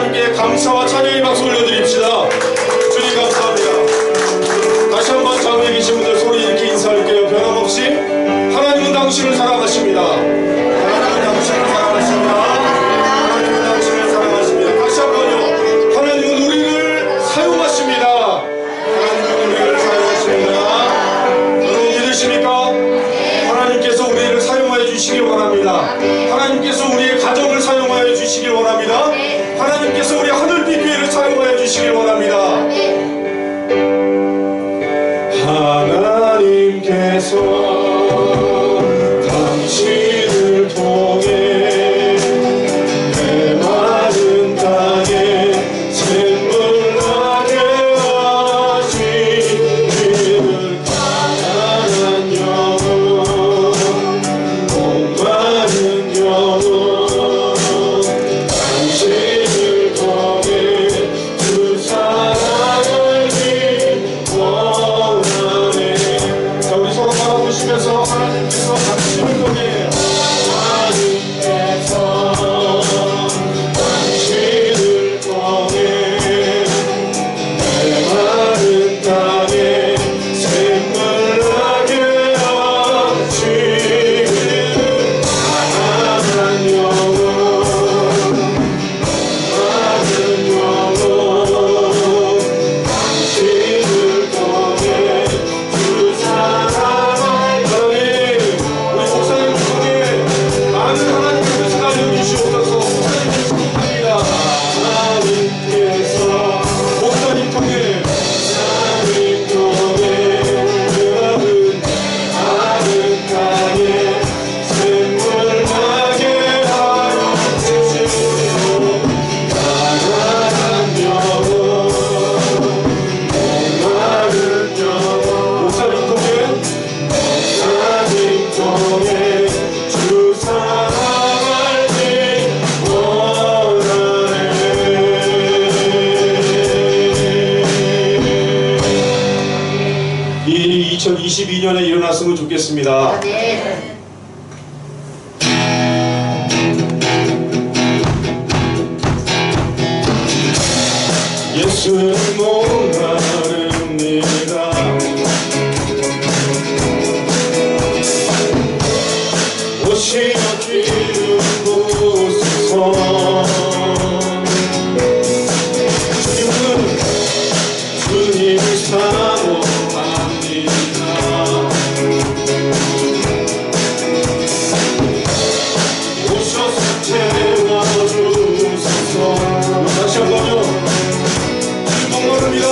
하나님께 감사와 찬양의 박수 올려드립시다. 주님 감사합니다. 다시 한번 자리에 계신 분들 소리 이렇게 인사할게요. 변함없이 하나님은 당신을 사랑하십니다. 하나님은 당신을 사랑하십니다. 하나님은 당신을 사랑하십니다. 다시 한번요. 하나님은 우리를 사용하십니다. 하나님은 우리를 사용하십니다. 여러분 믿으십니까? 하나님께서 우리를 사용하여 주시길 원합니다. 하나님께서 우리의 가정을 사용하여 주시길 원합니다. 하나님께서 우리 하늘빛 교회를 사용하여 주시길 원합니다. 하나님께서 당신을 통해 메마른 땅에 샘물 나게 하시기를 가난한 영혼 목마른 영혼 당신을 통해 주 사랑을 원하네. 자, 우리 서로 바라보시면서 하나님께서 당신을 통해 당신을 통해 메마른 땅에 샘물 나게 하시기를 가난한 영혼 많은 영혼 당신을 통해 주 사랑을 통해 우리 목사님을 통해 많은 하나님의 뜻을 알려주시옵소서. 목사님을 축복합니다. 하나님께서 목사님 통해 마른 땅에 샘물 나게 하시고 가난한 영혼 목마른 영혼 목사님 통해 주 사랑을 원하네. 이 일이 2022년에 일어났으면 좋겠습니다. 예수는 목마릅니다. 오시어 기름 부으소서. 주님을 사모합니다. 오셔서 채워주소서. 다시 한번요. 목마릅니다.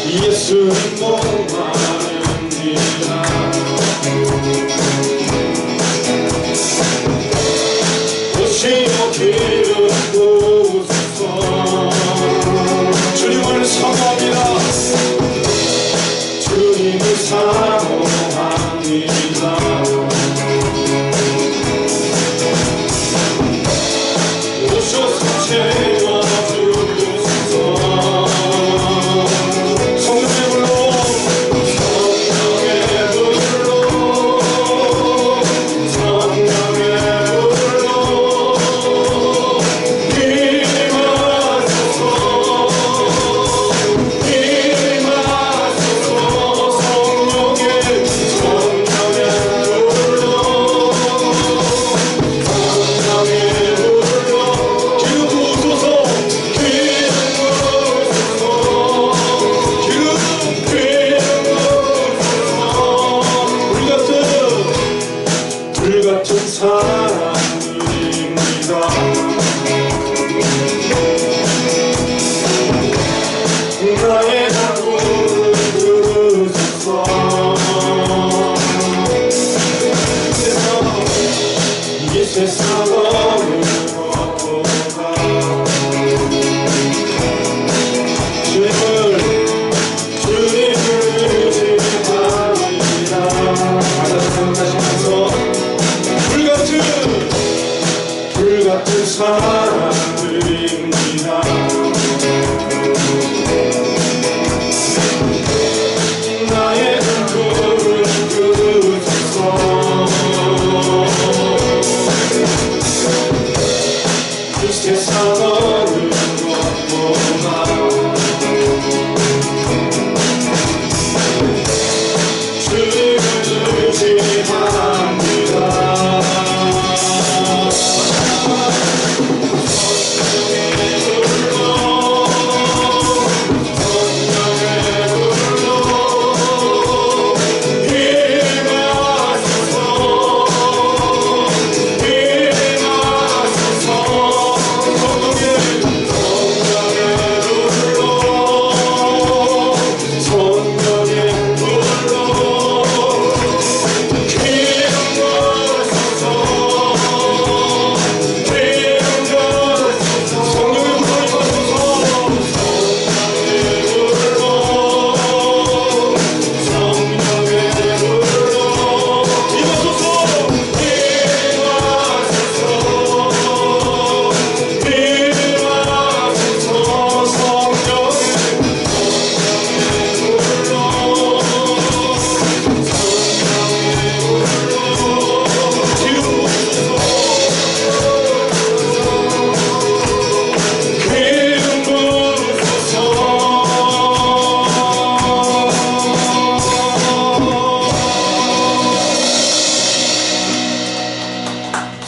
예수는 목마릅니다. 오시어 기름 부으소서. 주님을 사모합니다. 주님을 사모합니다. 오셔서 채워주소서. 성령의 불로 성령의 불로 성령의 불로 임하소서. 임하소서. 성령의 불로 성령의 불로 기름 부으소서. 기름 부으소서. 기름 부으소서. 불같은 사랑입니다. 나의 자궁을 들으소서. 이 세상을 걷고가 주님을 의지합니다. 바다를 생각하시면서 불같은 사랑들입니다. 나의 눈물을 그으소서. 이 세상을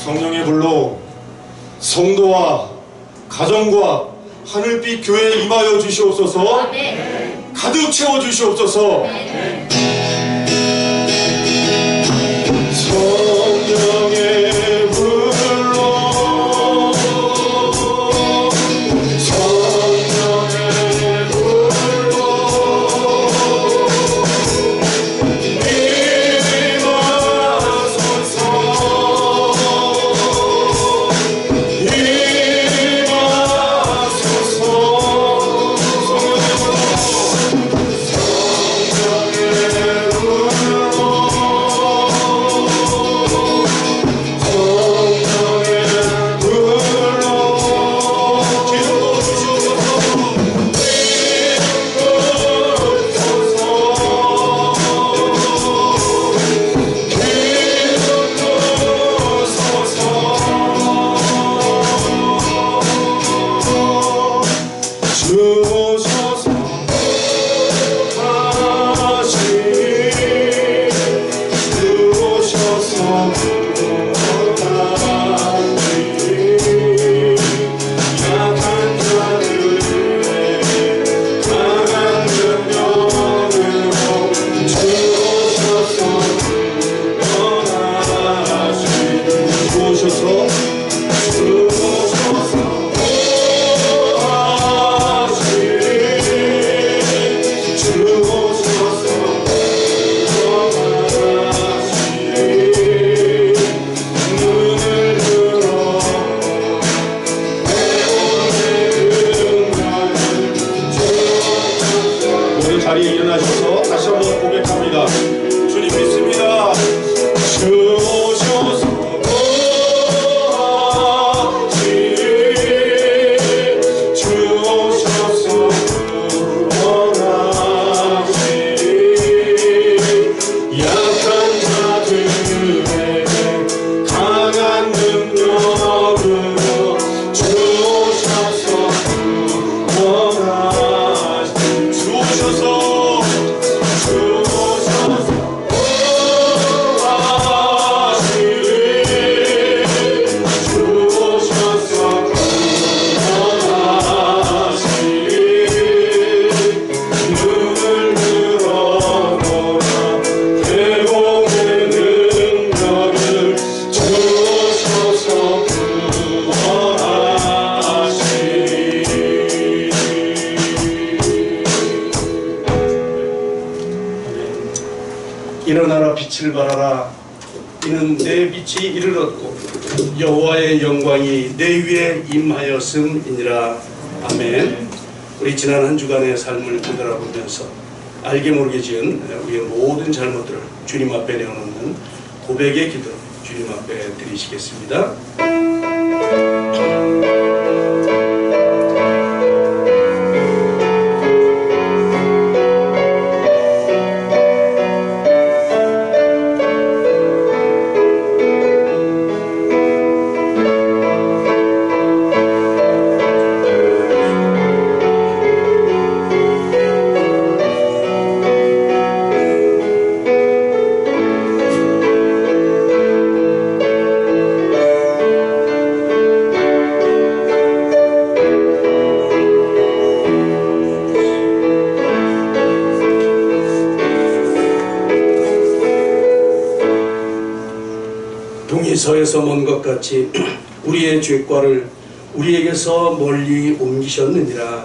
성령의 불로 성도와 가정과 하늘빛 교회에 임하여 주시옵소서. 가득 채워 주시옵소서. 성령의 불로 성령의 불로 자리에 일어나셔서 다시 한번 고백합니다. 주님 믿습니다. 주 오셔서 구원하시리. 주 오셔서 구원하시리. 약한 자들에게 강한 능력으로 주 오셔서 구원하시리. 주 오셔서 일어나라 빛을 발하라. 이는 내 빛이 이르렀고 여호와의 영광이 내 위에 임하였음이니라. 아멘. 우리 지난 한 주간의 삶을 되돌아보면서 알게 모르게 지은 우리의 모든 잘못들을 주님 앞에 내어놓는 고백의 기도로 주님 앞에 드리시겠습니다. 서에서 먼 것 같이 우리의 죄과를 우리에게서 멀리 옮기셨느니라.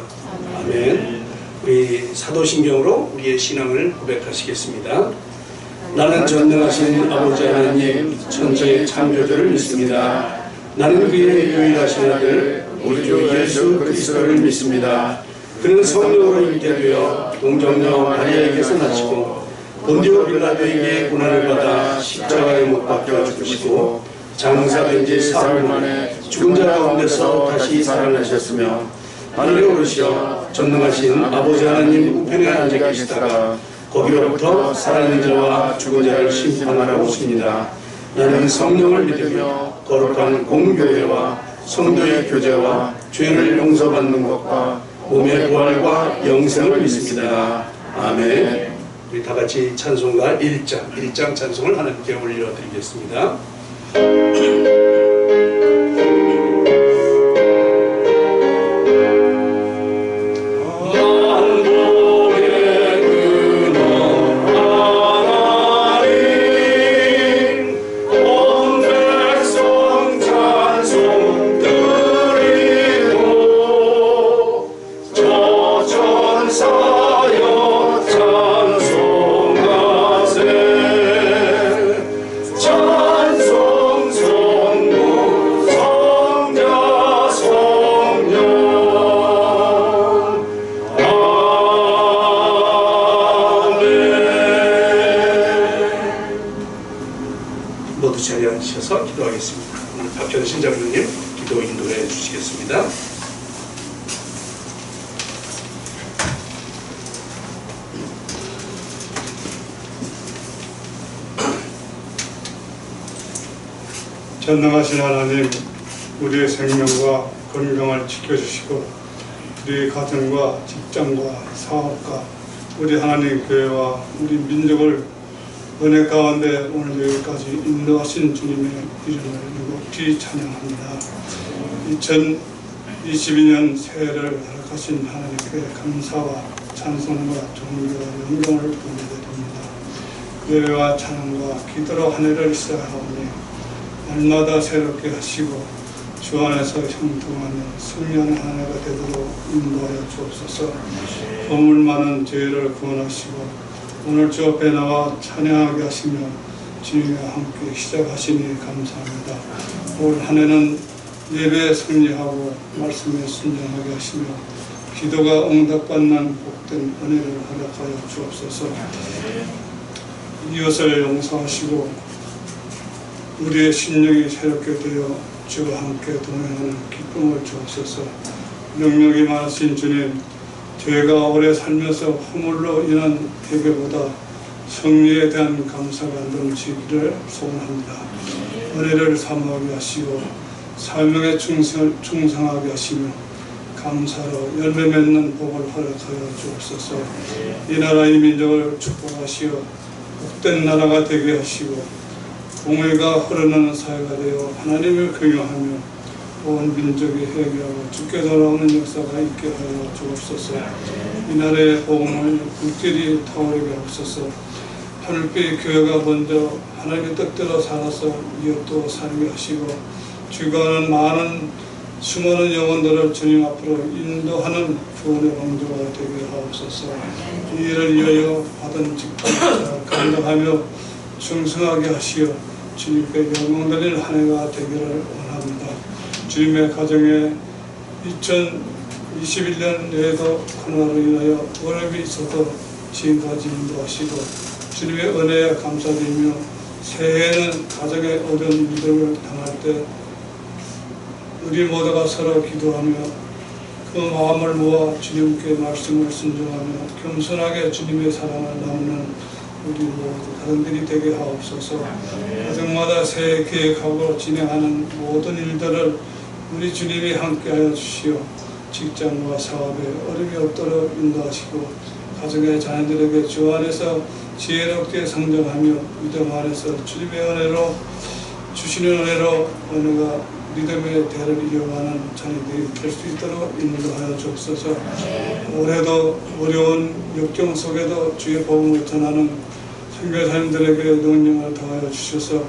아멘. 우리 사도신경으로 우리의 신앙을 고백하시겠습니다. 나는 전능하신 아버지 하나님 천지의 창조주를 믿습니다. 나는 그의 유일하신 아들 우리 주 예수 그리스도를 믿습니다. 그는 성령으로 있게 되어 동정녀 마리아에게서 나시고 본디오 빌라도에게 고난을 받아 십자가에 못 박혀 죽으시고 장사된 지 사흘 만에 죽은 자 가운데서 다시 살아나셨으며 하늘에 오르시어 전능하신 아버지 하나님 우편에 앉아 계시다가 거기로부터 살아있는 자와 죽은 자를 심판하러 오십니다. 나는 성령을 믿으며 거룩한 공교회와 성도의 교제와 죄를 용서받는 것과 몸의 부활과 영생을 믿습니다. 아멘. 우리 다같이 찬송가 1장 찬송을 하나님께 올려드리겠습니다. 장로님 기도 인도해 주시겠습니다. 전능하신 하나님, 우리의 생명과 건강을 지켜주시고 우리 가정과 직장과 사업과 우리 하나님 교회와 우리 민족을 은혜 가운데 오늘 여기까지 인도하신 주님의 이름을 높이 찬양합니다. 2022년 새해를 허락하신 하나님께 감사와 찬송과 존경과 영광을 돌려드립니다. 예배와 찬양과 기도로 한 해를 시작하오니 날마다 새롭게 하시고 주 안에서 형통하며 승리하는 한 해가 되도록 인도하여 주옵소서. 허물 많은 죄를 구원하시고 오늘 주 앞에 나와 찬양하게 하시며 주님과 함께 시작하시니 감사합니다. 올 한 해는 예배에 승리하고 말씀에 순종하게 하시며 기도가 응답받는 복된 은혜를 허락하여 주옵소서. 이웃을 용서하시고 우리의 심령이 새롭게 되어 주와 함께 동행하는 기쁨을 주옵소서. 능력이 많으신 주님, 저희가 오래 살면서 허물로 인한 대개보다 성리에 대한 감사가 넘치기를 소원합니다. 은혜를 사모하게 하시고 사명에 충성하게 하시며 감사로 열매 맺는 복을 허락하여 주옵소서. 이 나라 이 민족을 축복하시어 복된 나라가 되게 하시고 공의가 흐르는 사회가 되어 하나님을 경외하며 온 민족이 회개하고 주께 돌아오는 역사가 있게 하여 주옵소서. 이 나라의 복음을 불길이 타오르게 하옵소서. 하늘빛 교회가 먼저 하나님의 뜻대로 살아서 이웃도 살게 하시고 주가는 많은 수많은 영혼들을 주님 앞으로 인도하는 구원의 왕조가 되게 하옵소서. 이 일을 위하여 받은 직분을 감당하며 충성하게 하시어 주님께 영광 드릴 한 해가 되기를 원합니다. 주님의 가정에 2021년 내에도 코로나로 인하여 어려움이 있어도 지금까지 인도하시고 주님의 은혜에 감사드리며 새해에는 가정의 어려운 일들을 당할 때 우리 모두가 서로 기도하며 그 마음을 모아 주님께 말씀을 순종하며 겸손하게 주님의 사랑을 나누는 우리 모두 가정들이 되게 하옵소서. 가정마다 새해 계획하고 진행하는 모든 일들을 우리 주님이 함께하여 주시어 직장과 사업에 어려움이 없도록 인도하시고 가정의 자녀들에게 주 안에서 지혜롭게 성장하며 믿음 안에서 주님의 은혜로 주시는 은혜로 은혜가 믿음의 대를 이어가는 자녀들이 될 수 있도록 인도하여 주옵소서. 올해도 어려운 역경 속에도 주의 복음을 전하는 선교사님들에게 능력을 더하여 주셔서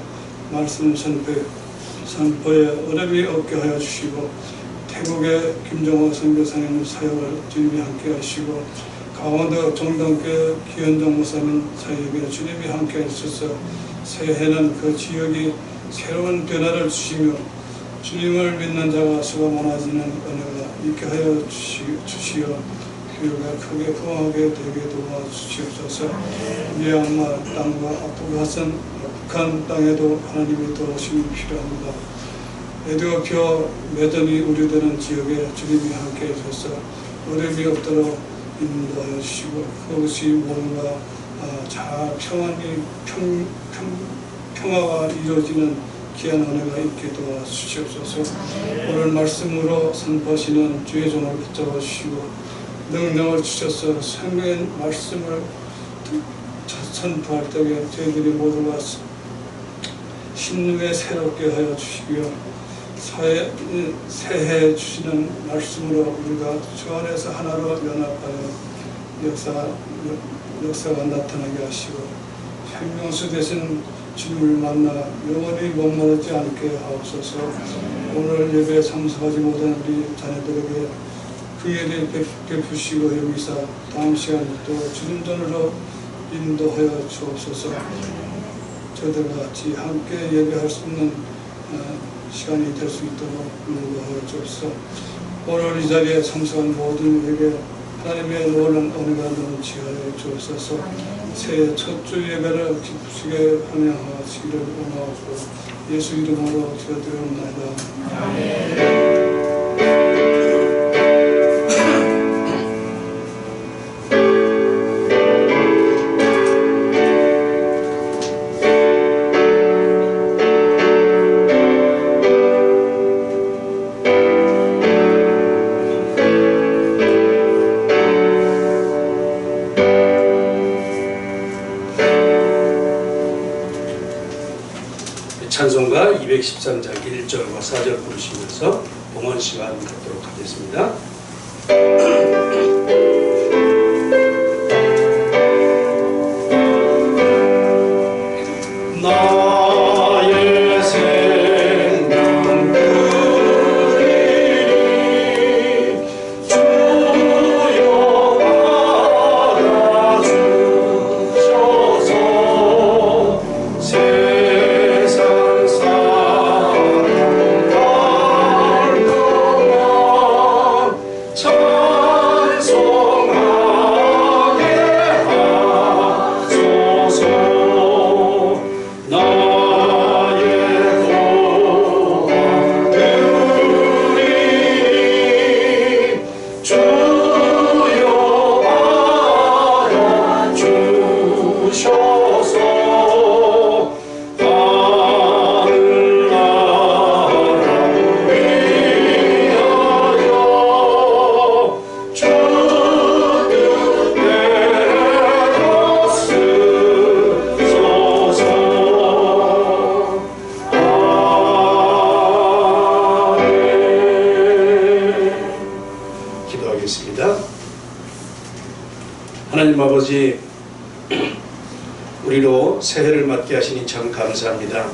말씀 선포에 어려움이 없게 하여 주시고 태국의 김정호 선교사님 사역을 주님이 함께 하시고 강원도 정동교회 기현정 목사님 사역에 주님이 함께 하셔서 새해는 그 지역이 새로운 변화를 주시며 주님을 믿는 자가 수가 많아지는 은혜가 있게 하여 주시어 교회가 크게 부흥하게 되게 도와주시옵소서. 미얀마 땅과 아프간 땅에도 하나님의 도우심이 필요합니다. 에티오피아 매점이 우려되는 지역에 주님이 함께 해주셔서 어려움이 없도록 인도하여 주시고 그것이 뭔가 잘 평화가 이루어지는 귀한 은혜가 있게 도와주시옵소서. 오늘 말씀으로 선포하시는 주의 종을 붙잡아 주시고 능력을 주셔서 생명의 말씀을 선포할 때에 저희들이 모두가 심령에 새롭게 하여 주시고요. 새해 주시는 말씀으로 우리가 주 안에서 하나로 연합하여 역사가 나타나게 하시고 생명수 되신 주님을 만나 영원히 목마르지 않게 하옵소서. 오늘 예배에 참석하지 못한 우리 자녀들에게 긍휼히 베푸시고 여기서 다음 시간 또 주님 전으로 인도하여 주옵소서. 저들과 같이 함께 예배할 수 있는 시간이 될 수 있도록 인도하여 주옵소서. 오늘 이 자리에 참석한 모든 이에게 하나님의 놀라운 은혜가 넘치하여 주옵소서. 새해 첫 주 예배를 기쁘시게 환영하시기를 원하옵고 예수 이름으로 기도드리옵나이다. 아멘. 찬송가 213장 1절과 4절 부르시면서 봉헌 시간 갖도록 하겠습니다. 나의 생명 그리니 주여 알아주셔서 세상 사랑 달동안 찬송하게 하소서. 나의 고난 들으니 주여 알아주셔서 하늘 나라 위하여 주 뜻대로 쓰소서. 아멘. 기도하겠습니다. 하나님 아버지, 우리로 새해를 맞게 하시니 참 감사합니다.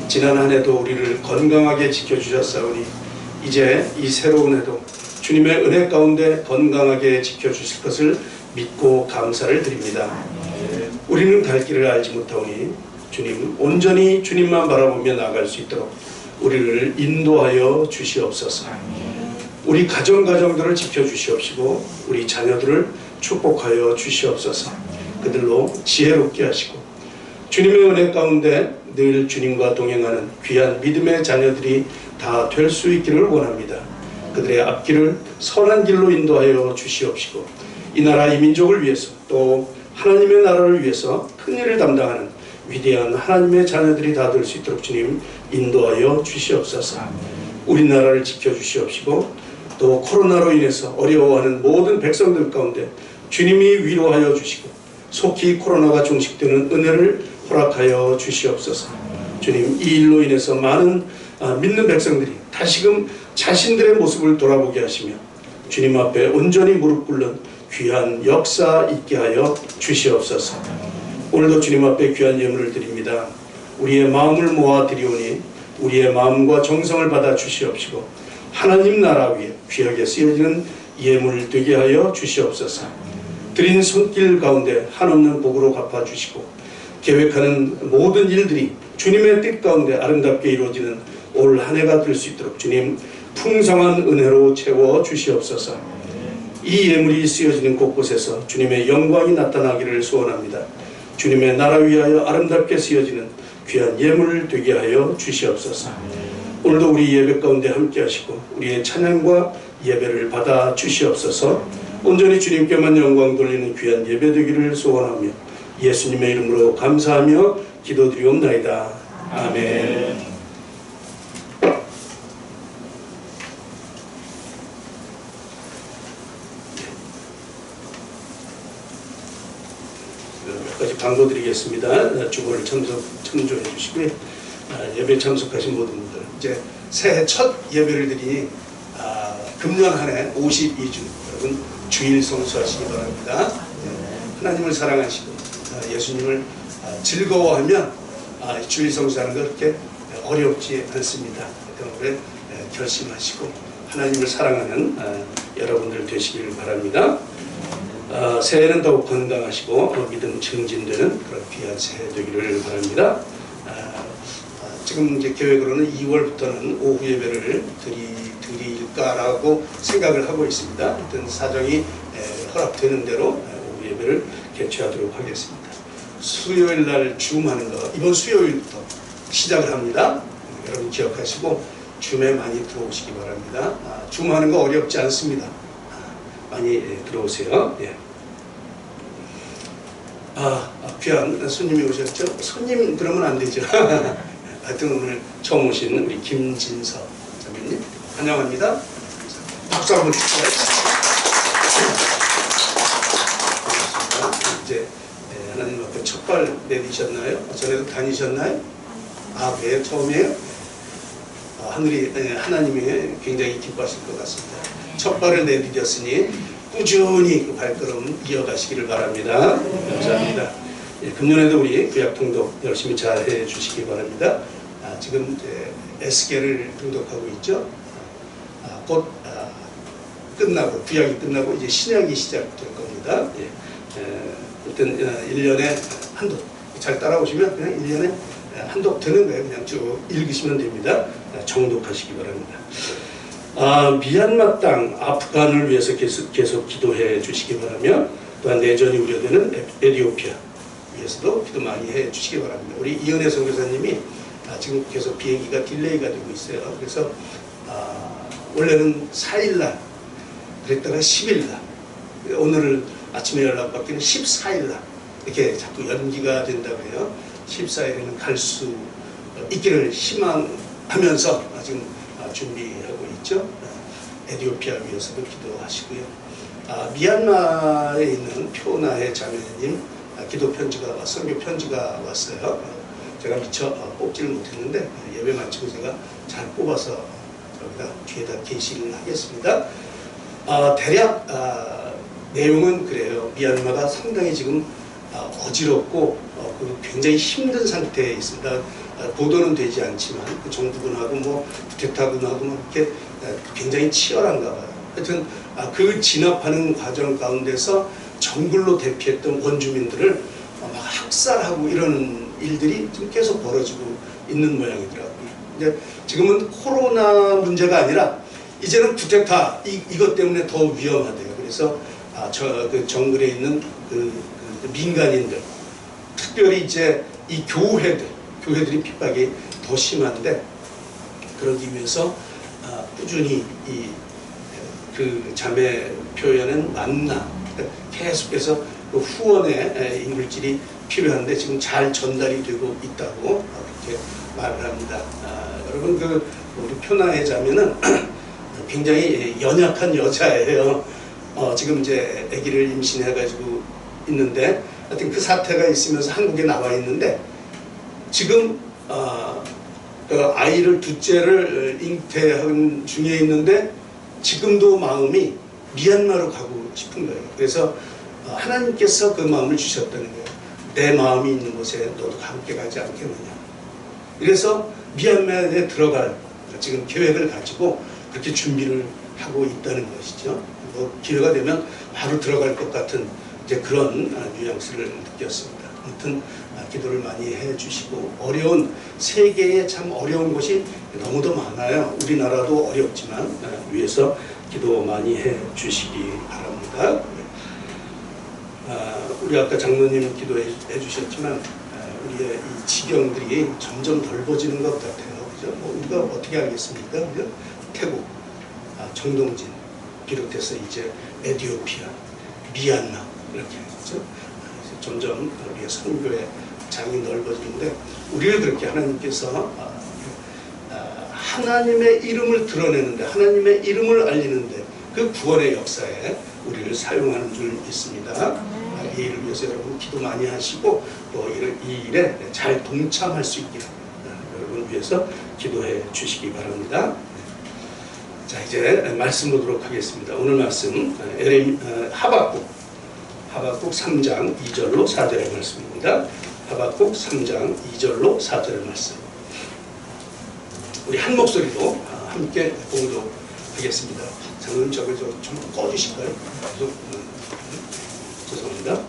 지난 한 해도 우리를 건강하게 지켜주셨사오니 이제 이 새로운 해도 주님의 은혜 가운데 건강하게 지켜주실 것을 믿고 감사를 드립니다. 우리는 갈 길을 알지 못하오니 주님, 온전히 주님만 바라보며 나아갈 수 있도록 우리를 인도하여 주시옵소서. 우리 가정들을 지켜주시옵시고 우리 자녀들을 축복하여 주시옵소서. 그들로 지혜롭게 하시고 주님의 은혜 가운데 늘 주님과 동행하는 귀한 믿음의 자녀들이 다 될 수 있기를 원합니다. 그들의 앞길을 선한 길로 인도하여 주시옵시고 이 나라 이 민족을 위해서 또 하나님의 나라를 위해서 큰 일을 담당하는 위대한 하나님의 자녀들이 다 될 수 있도록 주님 인도하여 주시옵소서. 우리나라를 지켜주시옵시고 또 코로나로 인해서 어려워하는 모든 백성들 가운데 주님이 위로하여 주시고 속히 코로나가 종식되는 은혜를 허락하여 주시옵소서. 주님, 이 일로 인해서 많은 믿는 백성들이 다시금 자신들의 모습을 돌아보게 하시며 주님 앞에 온전히 무릎 꿇는 귀한 역사 있게 하여 주시옵소서. 오늘도 주님 앞에 귀한 예물을 드립니다. 우리의 마음을 모아 드리오니 우리의 마음과 정성을 받아 주시옵시고 하나님 나라 위에 귀하게 쓰여지는 예물 되게 하여 주시옵소서. 드린 손길 가운데 한없는 복으로 갚아주시고 계획하는 모든 일들이 주님의 뜻 가운데 아름답게 이루어지는 올 한 해가 될 수 있도록 주님 풍성한 은혜로 채워 주시옵소서. 이 예물이 쓰여지는 곳곳에서 주님의 영광이 나타나기를 소원합니다. 주님의 나라 위하여 아름답게 쓰여지는 귀한 예물 되게 하여 주시옵소서. 오늘도 우리 예배 가운데 함께 하시고 우리의 찬양과 예배를 받아 주시옵소서. 온전히 주님께만 영광 돌리는 귀한 예배 되기를 소원하며 예수님의 이름으로 감사하며 기도드리옵나이다. 아멘. 몇 가지 광고드리겠습니다. 주보를 참조해 주시고요. 예배 참석하신 모든 분들, 이제 새해 첫 예배를 드리니 금년 한 해 52주 여러분 주일 성수하시기 바랍니다. 하나님을 사랑하시고 예수님을 즐거워하면 주일 성수하는 거 그렇게 어렵지 않습니다. 그러므로 결심하시고 하나님을 사랑하는 여러분들 되시기를 바랍니다. 새해는 더욱 건강하시고 믿음 증진되는 그런 귀한 새해 되기를 바랍니다. 지금 이제 계획으로는 2월부터는 오후 예배를 드릴 않을까라고 생각을 하고 있습니다. 하여튼 사정이 허락되는 대로 오후 예배를 개최하도록 하겠습니다. 수요일 날 줌하는 거 이번 수요일부터 시작을 합니다. 여러분 기억하시고 줌에 많이 들어오시기 바랍니다. 줌하는 거 어렵지 않습니다. 많이 들어오세요. 예. 귀한 손님이 오셨죠? 손님 그러면 안 되죠. 하여튼 오늘 처음 오신 우리 김진서 자매님 환영합니다. 박수 한번 주세요. 이제 하나님 앞에 첫발 내디셨나요? 전에도 다니셨나요? 네, 처음이에요? 하늘이 하나님이 굉장히 기뻐하실 것 같습니다. 첫발을 내디뎠으니 꾸준히 그 발걸음 이어가시기를 바랍니다. 감사합니다. 금년에도 우리 구약 통독 열심히 잘 해주시기 바랍니다. 지금 에스겔을 통독하고 있죠. 곧 끝나고 구약이 끝나고 이제 신약이 시작될 겁니다. 일단 1년에 한독 잘 따라오시면 그냥 1년에 한독 되는 거예요. 그냥 쭉 읽으시면 됩니다. 정독하시기 바랍니다. 미얀마 땅 아프간을 위해서 계속 기도해 주시기 바라며 또한 내전이 우려되는 에티오피아 위해서도 기도 많이 해 주시기 바랍니다. 우리 이은혜 선교사님이 지금 계속 비행기가 딜레이가 되고 있어요. 그래서 원래는 4일날 그랬다가 10일날 오늘 아침에 연락받기는 14일날 이렇게 자꾸 연기가 된다고 해요. 14일에는 갈 수 있기를 희망하면서 지금 준비하고 있죠. 에티오피아 위해서도 기도하시고요. 미얀마에 있는 표나의 자매님 기도 편지가 선교 편지가 왔어요. 제가 미처 뽑지를 못했는데 예배 마치고 제가 잘 뽑아서 여기다 뒤에다 게시를 하겠습니다. 대략 내용은 그래요. 미얀마가 상당히 지금 어지럽고 굉장히 힘든 상태에 있습니다. 보도는 되지 않지만 그 정부군하고 뭐 쿠데타군하고 뭐 이렇게 굉장히 치열한가 봐요. 하여튼 그 진압하는 과정 가운데서 정글로 대피했던 원주민들을 막 학살하고 이런 일들이 지금 계속 벌어지고 있는 모양이더라고요. 근데 지금은 코로나 문제가 아니라 이제는 쿠데타 이것 때문에 더 위험하대요. 그래서 그 정글에 있는 그 민간인들, 특별히 이제 이 교회들이 핍박이 더 심한데 그러기 위해서 꾸준히 그 자매 표현은 만나 계속해서 그 후원의 인물질이 필요한데 지금 잘 전달이 되고 있다고 그렇게 말을 합니다. 여러분 우리 표나의 자매는 굉장히 연약한 여자예요. 지금 이제 아기를 임신해가지고 있는데 하여튼 그 사태가 있으면서 한국에 나와 있는데 지금 아이를 둘째를 잉태한 중에 있는데 지금도 마음이 미얀마로 가고 싶은 거예요. 그래서 하나님께서 그 마음을 주셨다는 거예요. 내 마음이 있는 곳에 너도 함께 가지 않겠느냐. 그래서 미얀마에 들어갈 지금 계획을 가지고 그렇게 준비를 하고 있다는 것이죠. 뭐 기회가 되면 바로 들어갈 것 같은 이제 그런 뉘앙스를 느꼈습니다. 아무튼 기도를 많이 해주시고 어려운 세계에 참 어려운 것이 너무도 많아요. 우리나라도 어렵지만 위해서 기도 많이 해주시기 바랍니다. 우리 아까 장로님 기도해 주셨지만 우리의 이 지경들이 점점 넓어지는 것 같아요. 그죠? 우리가 어떻게 알겠습니까? 그죠? 태국, 정동진 비롯해서 이제 에티오피아, 미얀마 이렇게 그죠? 점점 우리의 선교의 장이 넓어지는데 우리를 그렇게 하나님께서 하나님의 이름을 드러내는데 하나님의 이름을 알리는데 그 구원의 역사에 우리를 사용하는 줄 믿습니다. 이 일을 위해서 여러분 기도 많이 하시고 또 이 일에 잘 동참할 수 있기를 여러분 위해서 기도해 주시기 바랍니다. 자 이제 말씀 보도록 하겠습니다. 오늘 말씀 하박국 3장 2절로 4절의 말씀입니다. 하박국 3장 2절로 4절의 말씀. 우리 한 목소리로 함께 봉독하겠습니다. 장로님 저걸 좀 꺼주실까요? 죄송합니다.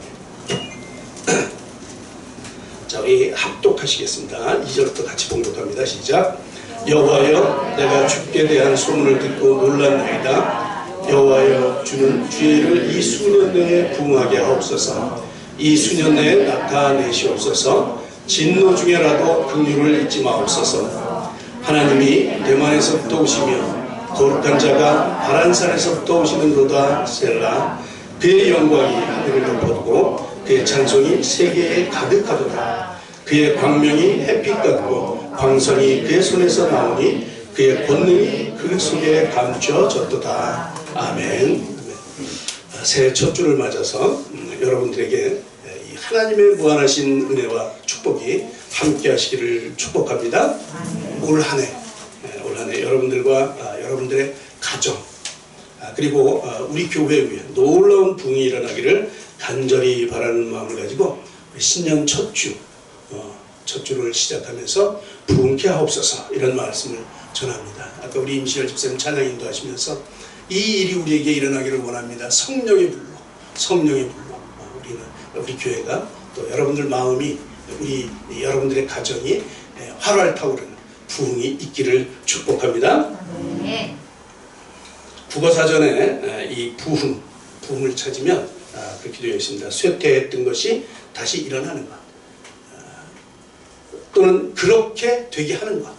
자, 우리 합독하시겠습니다. 2절부터 같이 봉독합니다. 시작. 여호와여, 내가 주께 대한 소문을 듣고 놀랐나이다. 여호와여, 주는 주의를 이 수년 내에 부응하게 하옵소서. 이 수년 내에 나타내시옵소서. 진노 중에라도 긍휼을 잊지 마옵소서. 하나님이 대만에서부터 오시며 거룩한 자가 바란산에서부터 오시는도다. 셀라. 그의 영광이 하늘을 덮었고 그의 찬송이 세계에 가득하도다. 그의 광명이 햇빛 같고 광선이 그의 손에서 나오니 그의 권능이 그 속에 감춰졌도다. 아멘. 새해 첫 주를 맞아서 여러분들에게 이 하나님의 무한하신 은혜와 축복이 함께 하시기를 축복합니다. 올 한 해 여러분들과 여러분들의 가정 그리고 우리 교회 위에 놀라운 부흥이 일어나기를 간절히 바라는 마음을 가지고 신년 첫 주를 시작하면서 부흥케 하옵소서 이런 말씀을 전합니다. 아까 우리 임시열 집사님 찬양 인도하시면서 이 일이 우리에게 일어나기를 원합니다. 성령의 불로 우리 교회가 또 여러분들 마음이 여러분들의 가정이 활활 타오르는 부흥이 있기를 축복합니다. 네. 국어사전에 이 부흥을 찾으면 그렇게 되어 있습니다. 쇠퇴했던 것이 다시 일어나는 것, 또는 그렇게 되게 하는 것,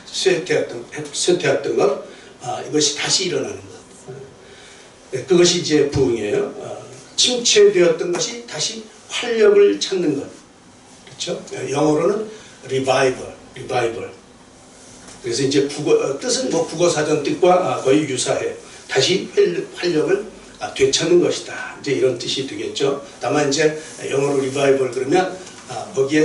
쇠퇴했던 것, 이것이 다시 일어나는 것, 그것이 이제 부흥이에요. 침체되었던 것이 다시 활력을 찾는 것, 그렇죠? 영어로는 revival. 그래서 이제 뜻은 국어사전 뜻과 거의 유사해요. 다시 활력을 되찾는 것이다. 이제 이런 뜻이 되겠죠. 다만 이제 영어로 리바이벌 그러면 거기에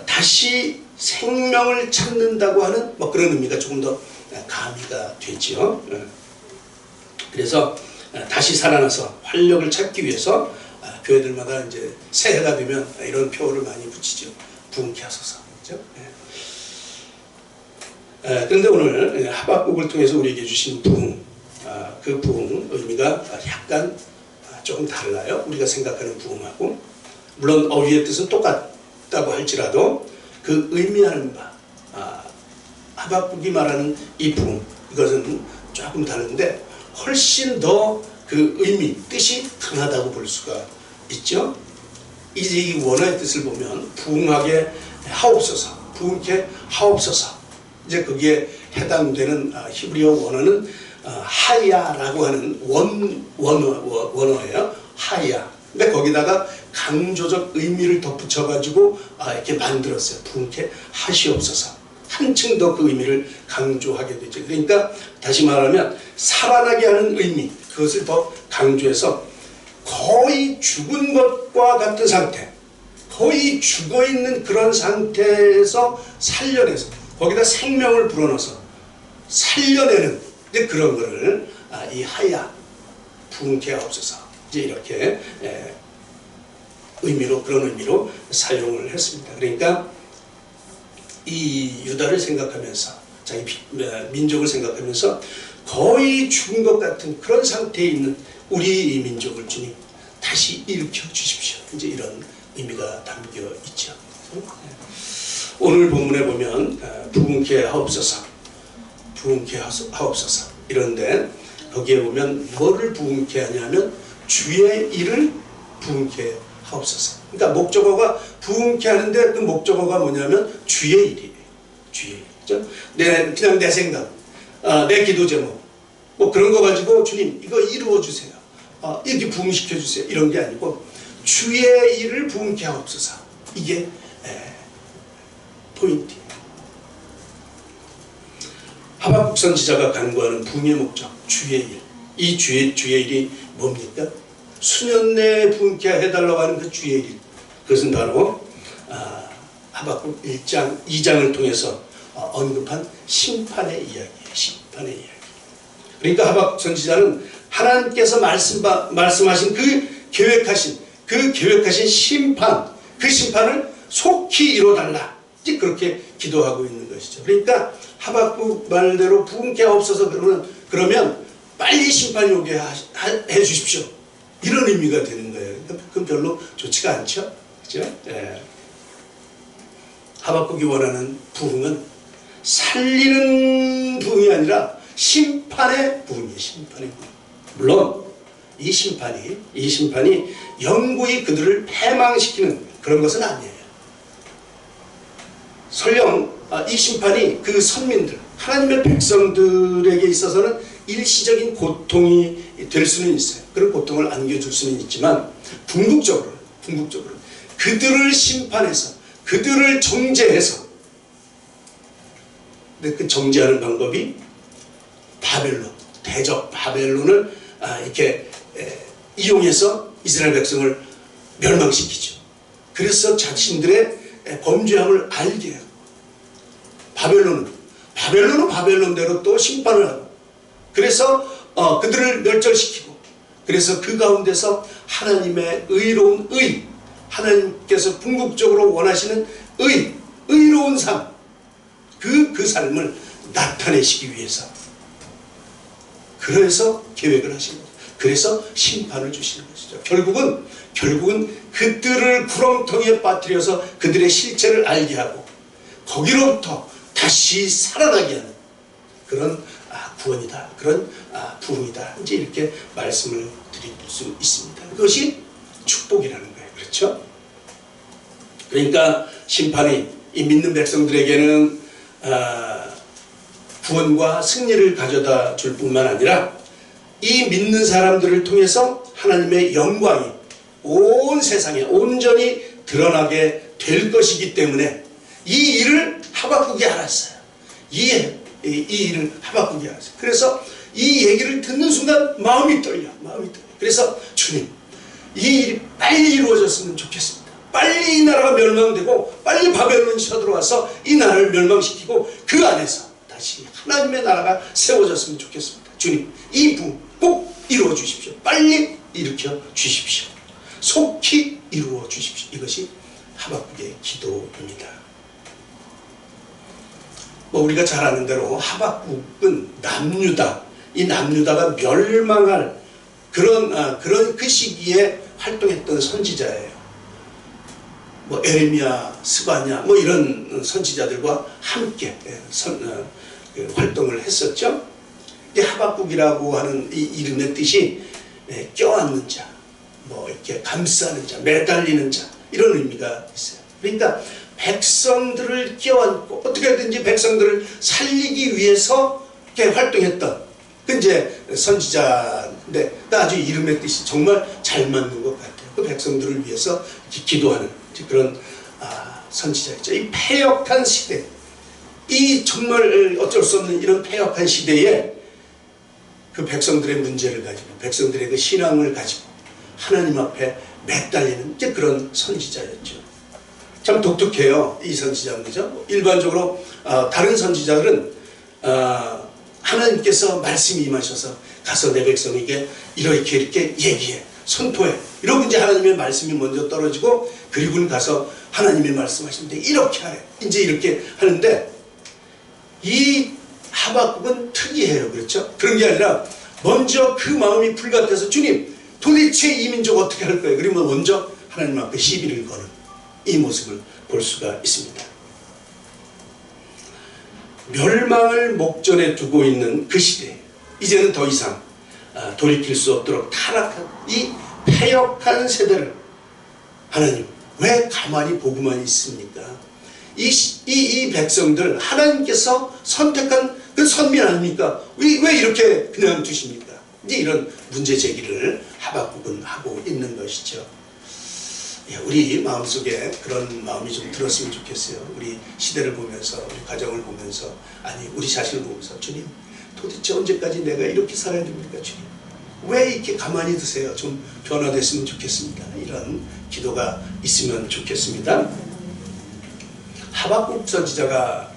다시 생명을 찾는다고 하는 그런 의미가 조금 더 가미가 되죠. 그래서 다시 살아나서 활력을 찾기 위해서 교회들마다 이제 새해가 되면 이런 표어를 많이 붙이죠. 부흥케 하소서. 그렇죠? 그런데 오늘 하박국을 통해서 우리에게 주신 부흥, 그 부흥 의미가 약간 조금 달라요. 우리가 생각하는 부흥하고. 물론 어휘의 뜻은 똑같다고 할지라도 그 의미하는 바, 하박국이 말하는 이 부흥, 이것은 조금 다른데 훨씬 더 그 의미, 뜻이 강하다고 볼 수가 있죠. 이제 이 원어의 뜻을 보면 부흥하게 하옵소서, 부흥케 하옵소서. 이제 거기에 해당되는 히브리어 원어는 하야라고 하는 원어예요. 하야. 근데 거기다가 강조적 의미를 덧붙여가지고 이렇게 만들었어요. 부흥케 하시옵소서. 한층 더 그 의미를 강조하게 되죠. 그러니까 다시 말하면 살아나게 하는 의미, 그것을 더 강조해서 거의 죽은 것과 같은 상태, 거의 죽어있는 그런 상태에서 살려내서 거기다 생명을 불어넣어서 살려내는 그런 거를 이 하야, 부흥케 하옵소서, 이제 이렇게 그런 의미로 사용을 했습니다. 그러니까 이 유다를 생각하면서, 자기 민족을 생각하면서 거의 죽은 것 같은 그런 상태에 있는 우리 이 민족을 주님 다시 일으켜 주십시오. 이제 이런 의미가 담겨 있죠. 오늘 본문에 보면 부흥케 하옵소서, 부흥케 하옵소서 이런데 거기에 보면 뭐를 부흥케 하냐면 주의 일을 부흥케 하옵소서. 그러니까 목적어가 부흥케 하는데 그 목적어가 뭐냐면 주의 일이에요. 주의 일. 그렇죠? 그냥 내 생각, 내 기도 제목 그런 거 가지고 주님 이거 이루어 주세요. 이렇게 부흥시켜 주세요. 이런 게 아니고 주의 일을 부흥케 하옵소서. 이게 포인트예요. 하박국 선지자가 간구하는 부흥의 목적, 주의 일. 이 주의 일이 뭡니까? 수년 내에 부흥케 해달라고 하는 그 주의 일. 그것은 바로 하박국 1장, 2장을 통해서 언급한 심판의 이야기예요. 심판의 이야기. 그러니까 하박국 선지자는 하나님께서 말씀하신 그 계획하신 심판, 그 심판을 속히 이뤄달라. 그렇게 기도하고 있는 것이죠. 그러니까 하박국 말대로 부흥케 하옵소서 그러면 빨리 심판이 오게 해 주십시오. 이런 의미가 되는 거예요. 그건 별로 좋지가 않죠. 그렇죠? 하박국이 원하는 부흥은 살리는 부흥이 아니라 심판의 부흥이에요. 심판의 부흥. 물론 이 심판이 영구히 그들을 패망시키는 그런 것은 아니에요. 설령 이 심판이 그 선민들, 하나님의 백성들에게 있어서는 일시적인 고통이 될 수는 있어요. 그런 고통을 안겨줄 수는 있지만 궁극적으로 그들을 심판해서 그들을 정죄해서, 근데 그 정죄하는 방법이 바벨론, 대적 바벨론을 이렇게 이용해서 이스라엘 백성을 멸망시키죠. 그래서 자신들의 범죄함을 알게 해요. 바벨론은 바벨론대로 또 심판을 하고, 그래서 그들을 멸절시키고, 그래서 그 가운데서 하나님의 의로운 하나님께서 궁극적으로 원하시는 의로운 삶, 그 삶을 나타내시기 위해서, 그래서 계획을 하신 거죠. 그래서 심판을 주시는 것이죠. 결국은 그들을 구렁텅이에 빠뜨려서 그들의 실체를 알게 하고 거기로부터 다시 살아나게 하는 그런 구원이다, 그런 부흥이다, 이제 이렇게 말씀을 드릴 수 있습니다. 그것이 축복이라는 거예요. 그렇죠? 그러니까 심판이 이 믿는 백성들에게는 구원과 승리를 가져다 줄 뿐만 아니라 이 믿는 사람들을 통해서 하나님의 영광이 온 세상에 온전히 드러나게 될 것이기 때문에 이 일을 하박국이 알았어요. 이 일을 하박국이 알았어요. 그래서 이 얘기를 듣는 순간 마음이 떨려. 그래서 주님, 이 일이 빨리 이루어졌으면 좋겠습니다. 빨리 이 나라가 멸망되고 빨리 바벨론이 쳐들어와서 이 나라를 멸망시키고 그 안에서 다시 하나님의 나라가 세워졌으면 좋겠습니다. 주님, 이 부흥 꼭 이루어 주십시오. 빨리 일으켜 주십시오. 속히 이루어 주십시오. 이것이 하박국의 기도입니다. 우리가 잘 아는 대로 하박국은 남유다, 이 남유다가 멸망할 그런 그 시기에 활동했던 선지자예요. 에레미야, 스바냐 이런 선지자들과 함께 활동을 했었죠. 하박국이라고 하는 이 이름의 뜻이 껴안는 자, 이렇게 감싸는 자, 매달리는 자, 이런 의미가 있어요. 그러니까 백성들을 껴안고 어떻게든지 백성들을 살리기 위해서 이렇게 활동했던 그 이제 선지자인데 아주 이름의 뜻이 정말 잘 맞는 것 같아요. 그 백성들을 위해서 기도하는 그런 선지자였죠. 이 패역한 시대, 이 정말 어쩔 수 없는 이런 패역한 시대에 그 백성들의 문제를 가지고 백성들의 그 신앙을 가지고 하나님 앞에 매달리는 이제 그런 선지자였죠. 참 독특해요, 이 선지자는. 그죠? 일반적으로 다른 선지자들은 하나님께서 말씀이 임하셔서 가서 내 백성에게 이렇게 얘기해, 선포해, 이러고 이제 하나님의 말씀이 먼저 떨어지고 그리고는 가서 하나님의 말씀하시는데 이렇게 하래, 이제 이렇게 하는데 이 하박국은 특이해요. 그렇죠? 그런 게 아니라 먼저 그 마음이 불같아서 주님, 도대체 이 민족 어떻게 할 거예요? 그러면 먼저 하나님 앞에 시비를 거는 이 모습을 볼 수가 있습니다. 멸망을 목전에 두고 있는 그 시대, 이제는 더 이상 돌이킬 수 없도록 타락한 이 패역한 세대를 하나님 왜 가만히 보고만 있습니까? 이 백성들 하나님께서 선택한 그 선민 아닙니까? 왜 이렇게 그냥 두십니까? 이제 이런 문제 제기를 하박국은 하고 있는 것이죠. 우리 마음속에 그런 마음이 좀 들었으면 좋겠어요. 우리 시대를 보면서, 우리 가정을 보면서, 아니 우리 자신을 보면서, 주님 도대체 언제까지 내가 이렇게 살아야 됩니까? 주님 왜 이렇게 가만히 두세요? 좀 변화됐으면 좋겠습니다. 이런 기도가 있으면 좋겠습니다. 하박국 선지자가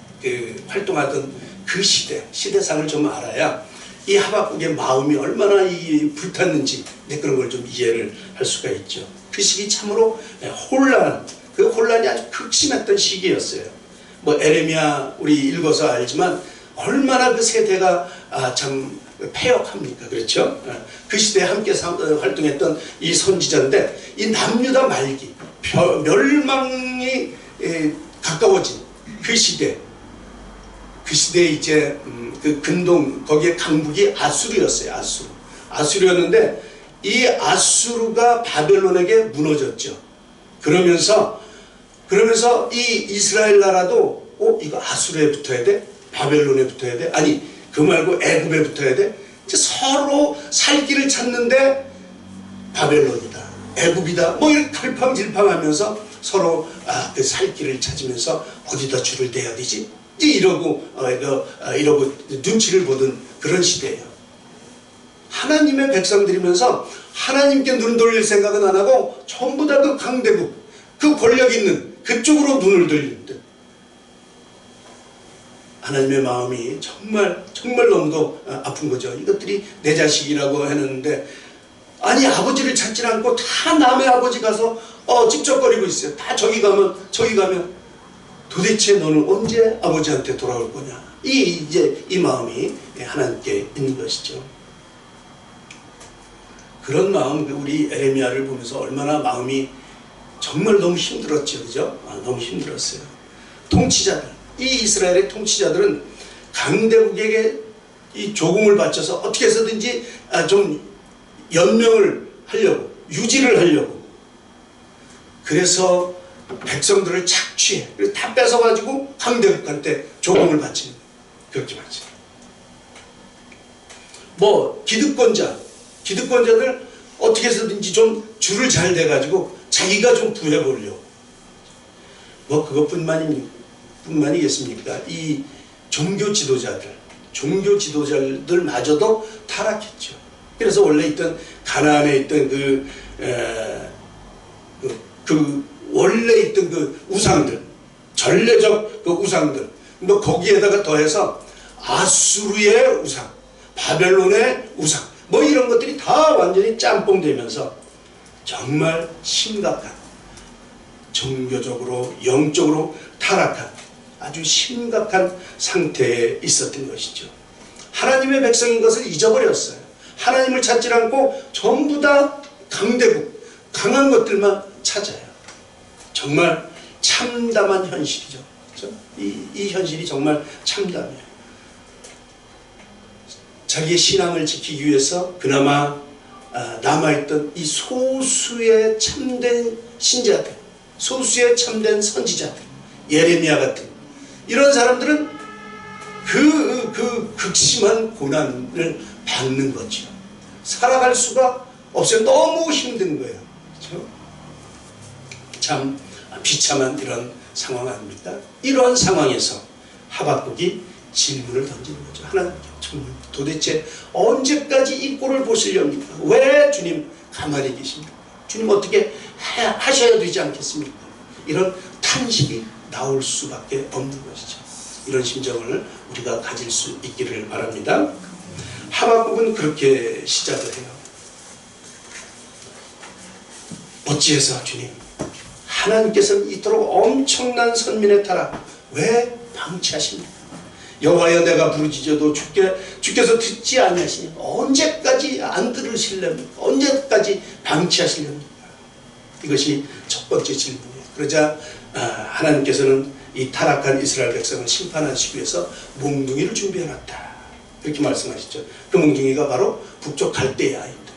활동하던 그 시대상을 좀 알아야 이 하박국의 마음이 얼마나 불탔는지 그런 걸 좀 이해를 할 수가 있죠. 그 시기 참으로 그 혼란이 아주 극심했던 시기였어요. 에레미야 우리 읽어서 알지만 얼마나 그 세대가 참 패역합니까? 그렇죠? 그 시대에 함께 활동했던 이 선지자인데 이 남유다 말기, 멸망이 가까워진 그 시대, 그 시대에 이제 그 근동 거기에 강북이 아수르였어요. 아수르였는데 이 아수르가 바벨론에게 무너졌죠. 그러면서 이 이스라엘 나라도 이거 아수르에 붙어야 돼? 바벨론에 붙어야 돼? 아니 그 말고 애굽에 붙어야 돼? 이제 서로 살 길을 찾는데 바벨론이다, 애굽이다, 뭐 이렇게 갈팡질팡하면서 서로 그 살 길을 찾으면서 어디다 줄을 대야 되지? 이제 이러고 눈치를 보던 그런 시대예요. 하나님의 백성들이면서 하나님께 눈 돌릴 생각은 안 하고 전부 다 그 강대국, 그 권력 있는 그쪽으로 눈을 돌리는 듯. 하나님의 마음이 정말 너무도 아픈 거죠. 이것들이 내 자식이라고 했는데 아니 아버지를 찾지 않고 다 남의 아버지 가서 찝쩍거리고 있어요. 다 저기 가면 도대체 너는 언제 아버지한테 돌아올 거냐. 이 마음이 하나님께 있는 것이죠. 그런 마음, 우리 에레미야를 보면서 얼마나 마음이 정말 너무 힘들었죠. 그죠? 너무 힘들었어요. 통치자들, 이 이스라엘의 통치자들은 강대국에게 이 조공을 바쳐서 어떻게 해서든지 좀 연명을 하려고, 유지를 하려고. 그래서 백성들을 착취해. 그래서 다 뺏어가지고 강대국한테 조공을 바치는 거예요. 그렇게 바치는 거예요. 기득권자들 어떻게 해서든지 좀 줄을 잘 대가지고 자기가 좀 구해보려고. 그것뿐만이겠습니까? 이 종교 지도자들마저도 타락했죠. 그래서 원래 있던 가나안에 있던 원래 있던 그 우상들, 전례적 그 우상들, 거기에다가 더해서 아수르의 우상, 바벨론의 우상, 이런 것들이 다 완전히 짬뽕되면서 정말 심각한, 종교적으로 영적으로 타락한 아주 심각한 상태에 있었던 것이죠. 하나님의 백성인 것을 잊어버렸어요. 하나님을 찾지 않고 전부 다 강대국, 강한 것들만 찾아요. 정말 참담한 현실이죠. 그렇죠? 이 현실이 정말 참담해요. 자기의 신앙을 지키기 위해서 그나마 남아있던 이 소수의 참된 신자들, 소수의 참된 선지자들, 예레미야 같은 이런 사람들은 그 극심한 고난을 받는 거죠. 살아갈 수가 없어요. 너무 힘든 거예요. 그렇죠? 참 비참한 이런 상황 아닙니까? 이러한 상황에서 하박국이 질문을 던지는 거죠. 하나님께 정말 도대체 언제까지 이 꼴을 보시렵니까? 왜 주님 가만히 계십니까? 주님 어떻게 하셔야 되지 않겠습니까? 이런 탄식이 나올 수밖에 없는 것이죠. 이런 심정을 우리가 가질 수 있기를 바랍니다. 하박국은 그렇게 시작을 해요. 어찌해서 주님, 하나님께서는 이토록 엄청난 선민의 타락 왜 방치하십니까? 여호와여, 내가 부르짖어도 주께서 듣지 아니하시니 언제까지 안 들으시렵니까? 언제까지 방치하시렵니까? 이것이 첫 번째 질문이에요. 그러자 하나님께서는 이 타락한 이스라엘 백성을 심판하시기 위해서 몽둥이를 준비해놨다, 이렇게 말씀하시죠. 그 몽둥이가 바로 북쪽 갈대아입니다.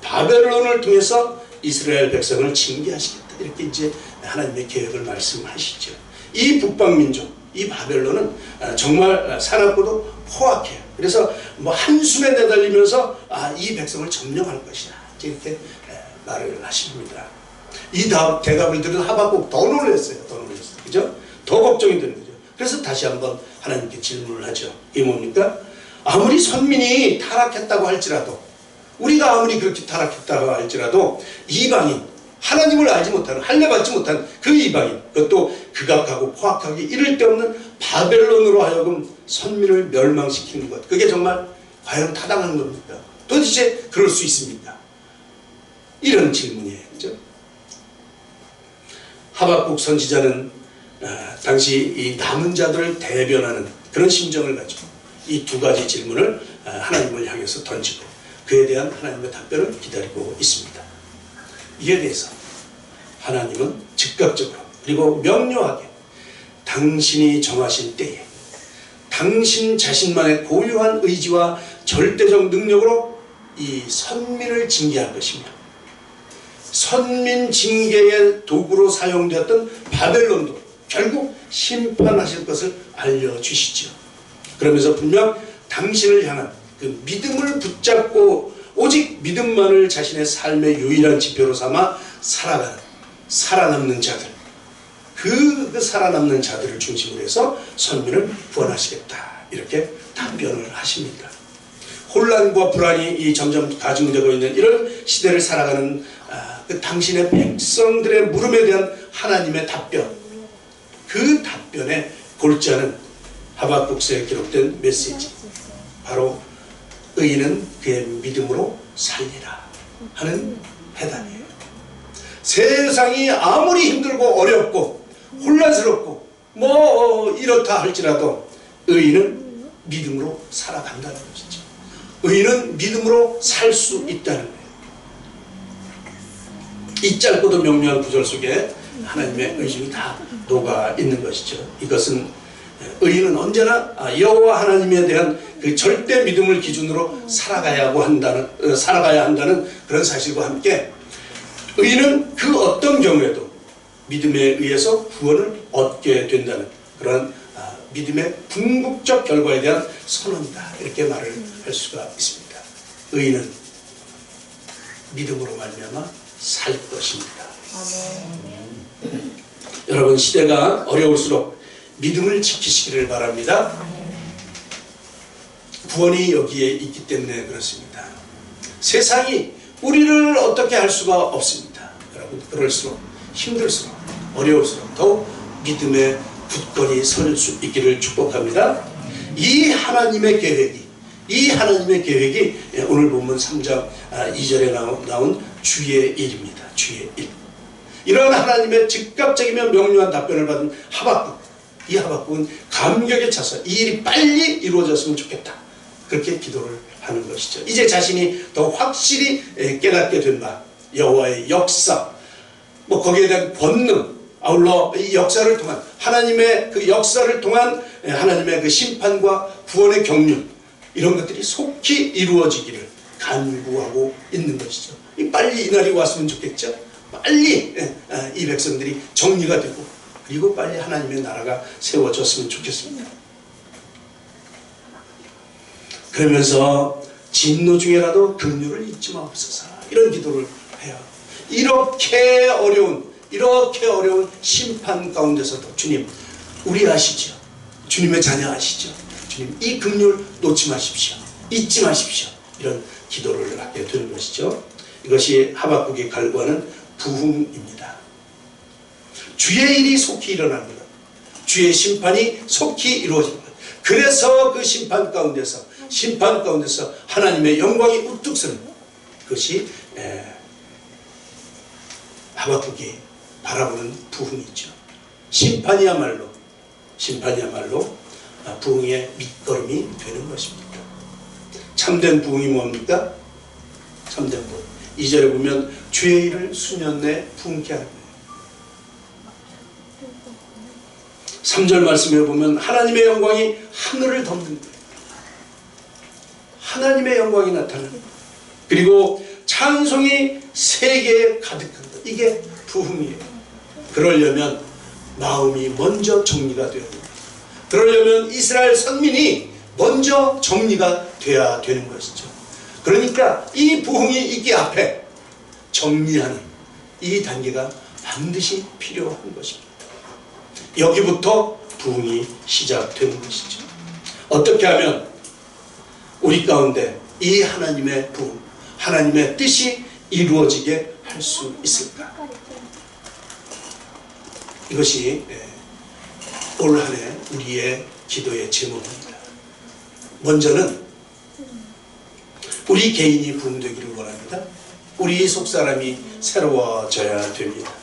바벨론을 통해서 이스라엘 백성을 징계하시겠다, 이렇게 이제 하나님의 계획을 말씀하시죠. 이 북방민족, 이 바벨론은 정말 사납고도 포악해요. 그래서 한숨에 내달리면서 이 백성을 점령할 것이다, 이렇게 말을 하십니다. 이 대답을 들은 하박국 더 놀랐어요. 그죠? 더 걱정이 되는 거죠. 그래서 다시 한번 하나님께 질문을 하죠. 이게 뭡니까? 아무리 선민이 타락했다고 할지라도, 우리가 아무리 그렇게 타락했다고 할지라도 이방인, 하나님을 알지 못하는, 할례받지 못한 그 이방인, 그것도 극악하고 포악하게 이를 데 없는 바벨론으로 하여금 선민을 멸망시키는 것, 그게 정말 과연 타당한 겁니까? 도대체 그럴 수 있습니까? 이런 질문이에요. 그죠? 하박국 선지자는 당시 이 남은 자들을 대변하는 그런 심정을 가지고 이 두 가지 질문을 하나님을 향해서 던지고 그에 대한 하나님의 답변을 기다리고 있습니다. 이에 대해서 하나님은 즉각적으로 그리고 명료하게 당신이 정하신 때에 당신 자신만의 고유한 의지와 절대적 능력으로 이 선민을 징계할 것이며 선민 징계의 도구로 사용되었던 바벨론도 결국 심판하실 것을 알려주시죠. 그러면서 분명 당신을 향한 그 믿음을 붙잡고 오직 믿음만을 자신의 삶의 유일한 지표로 삼아 살아가는 살아남는 자들, 그 살아남는 자들을 중심으로 해서 선민을 구원하시겠다, 이렇게 답변을 하십니다. 혼란과 불안이 점점 가중되고 있는 이런 시대를 살아가는 그 당신의 백성들의 물음에 대한 하나님의 답변, 그 답변의 골자는 하박국서에 기록된 메시지, 바로 의인은 그의 믿음으로 살리라 하는 해답이에요. 세상이 아무리 힘들고 어렵고 혼란스럽고 이렇다 할지라도 의인은 믿음으로 살아간다는 것이죠. 의인은 믿음으로 살 수 있다는 거예요. 이 짧고도 명료한 구절 속에 하나님의 의중이 다 녹아 있는 것이죠. 이것은 의인은 언제나 여호와 하나님에 대한 그 절대 믿음을 기준으로 살아가야 한다는 그런 사실과 함께 의인은 그 어떤 경우에도 믿음에 의해서 구원을 얻게 된다는 그런 믿음의 궁극적 결과에 대한 선언이다, 이렇게 말을 할 수가 있습니다. 의인은 믿음으로 말미암아 살 것입니다. 여러분, 시대가 어려울수록 믿음을 지키시기를 바랍니다. 구원이 여기에 있기 때문에 그렇습니다. 세상이 우리를 어떻게 할 수가 없습니다. 여러분, 그럴수록 힘들수록 어려울수록 더욱 믿음의 굳건히 설 수 있기를 축복합니다. 이 하나님의 계획이 오늘 본문 3장 2절에 나온 주의 일입니다. 주의 일. 이러한 하나님의 즉각적이며 명료한 답변을 받은 하박국, 이 하박국은 감격에 차서 이 일이 빨리 이루어졌으면 좋겠다, 그렇게 기도를 하는 것이죠. 이제 자신이 더 확실히 깨닫게 된 바, 여호와의 역사, 거기에 대한 권능, 아울러 이 역사를 통한 하나님의 그 역사를 통한 하나님의 그 심판과 구원의 경륜, 이런 것들이 속히 이루어지기를 간구하고 있는 것이죠. 빨리 이 날이 왔으면 좋겠죠. 빨리 이 백성들이 정리가 되고, 그리고 빨리 하나님의 나라가 세워졌으면 좋겠습니다. 그러면서 진노 중에라도 긍휼을 잊지 마옵소서, 이런 기도를 해요. 이렇게 어려운 심판 가운데서도 주님, 우리 아시죠? 주님의 자녀 아시죠? 주님, 이 긍휼 놓지 마십시오, 잊지 마십시오, 이런 기도를 하게 되는 것이죠. 이것이 하박국이 갈구하는 부흥입니다. 주의 일이 속히 일어나는 것, 주의 심판이 속히 이루어지는 것, 그래서 그 심판 가운데서 하나님의 영광이 우뚝 서는 그것이 하박국이 바라보는 부흥이죠. 심판이야말로 부흥의 밑거름이 되는 것입니다. 참된 부흥이 뭡니까? 참된 부흥, 2절에 보면 주의 일을 수년 내 부흥케 하는 거예요. 3절 말씀에 보면 하나님의 영광이 하늘을 덮는 거예요. 하나님의 영광이 나타나는 거예요. 그리고 찬송이 세계에 가득한 것, 이게 부흥이에요. 그러려면 마음이 먼저 정리가 되어야 됩니다. 그러려면 이스라엘 선민이 먼저 정리가 돼야 되는 것이죠. 그러니까 이 부흥이 있기 앞에 정리하는 이 단계가 반드시 필요한 것입니다. 여기부터 부흥이 시작되는 것이죠. 어떻게 하면 우리 가운데 이 하나님의 부흥, 하나님의 뜻이 이루어지게 할 수 있을까? 이것이 올 한 해 우리의 기도의 제목입니다. 먼저는 우리 개인이 부흥되기를 원합니다. 우리 속사람이 새로워져야 됩니다.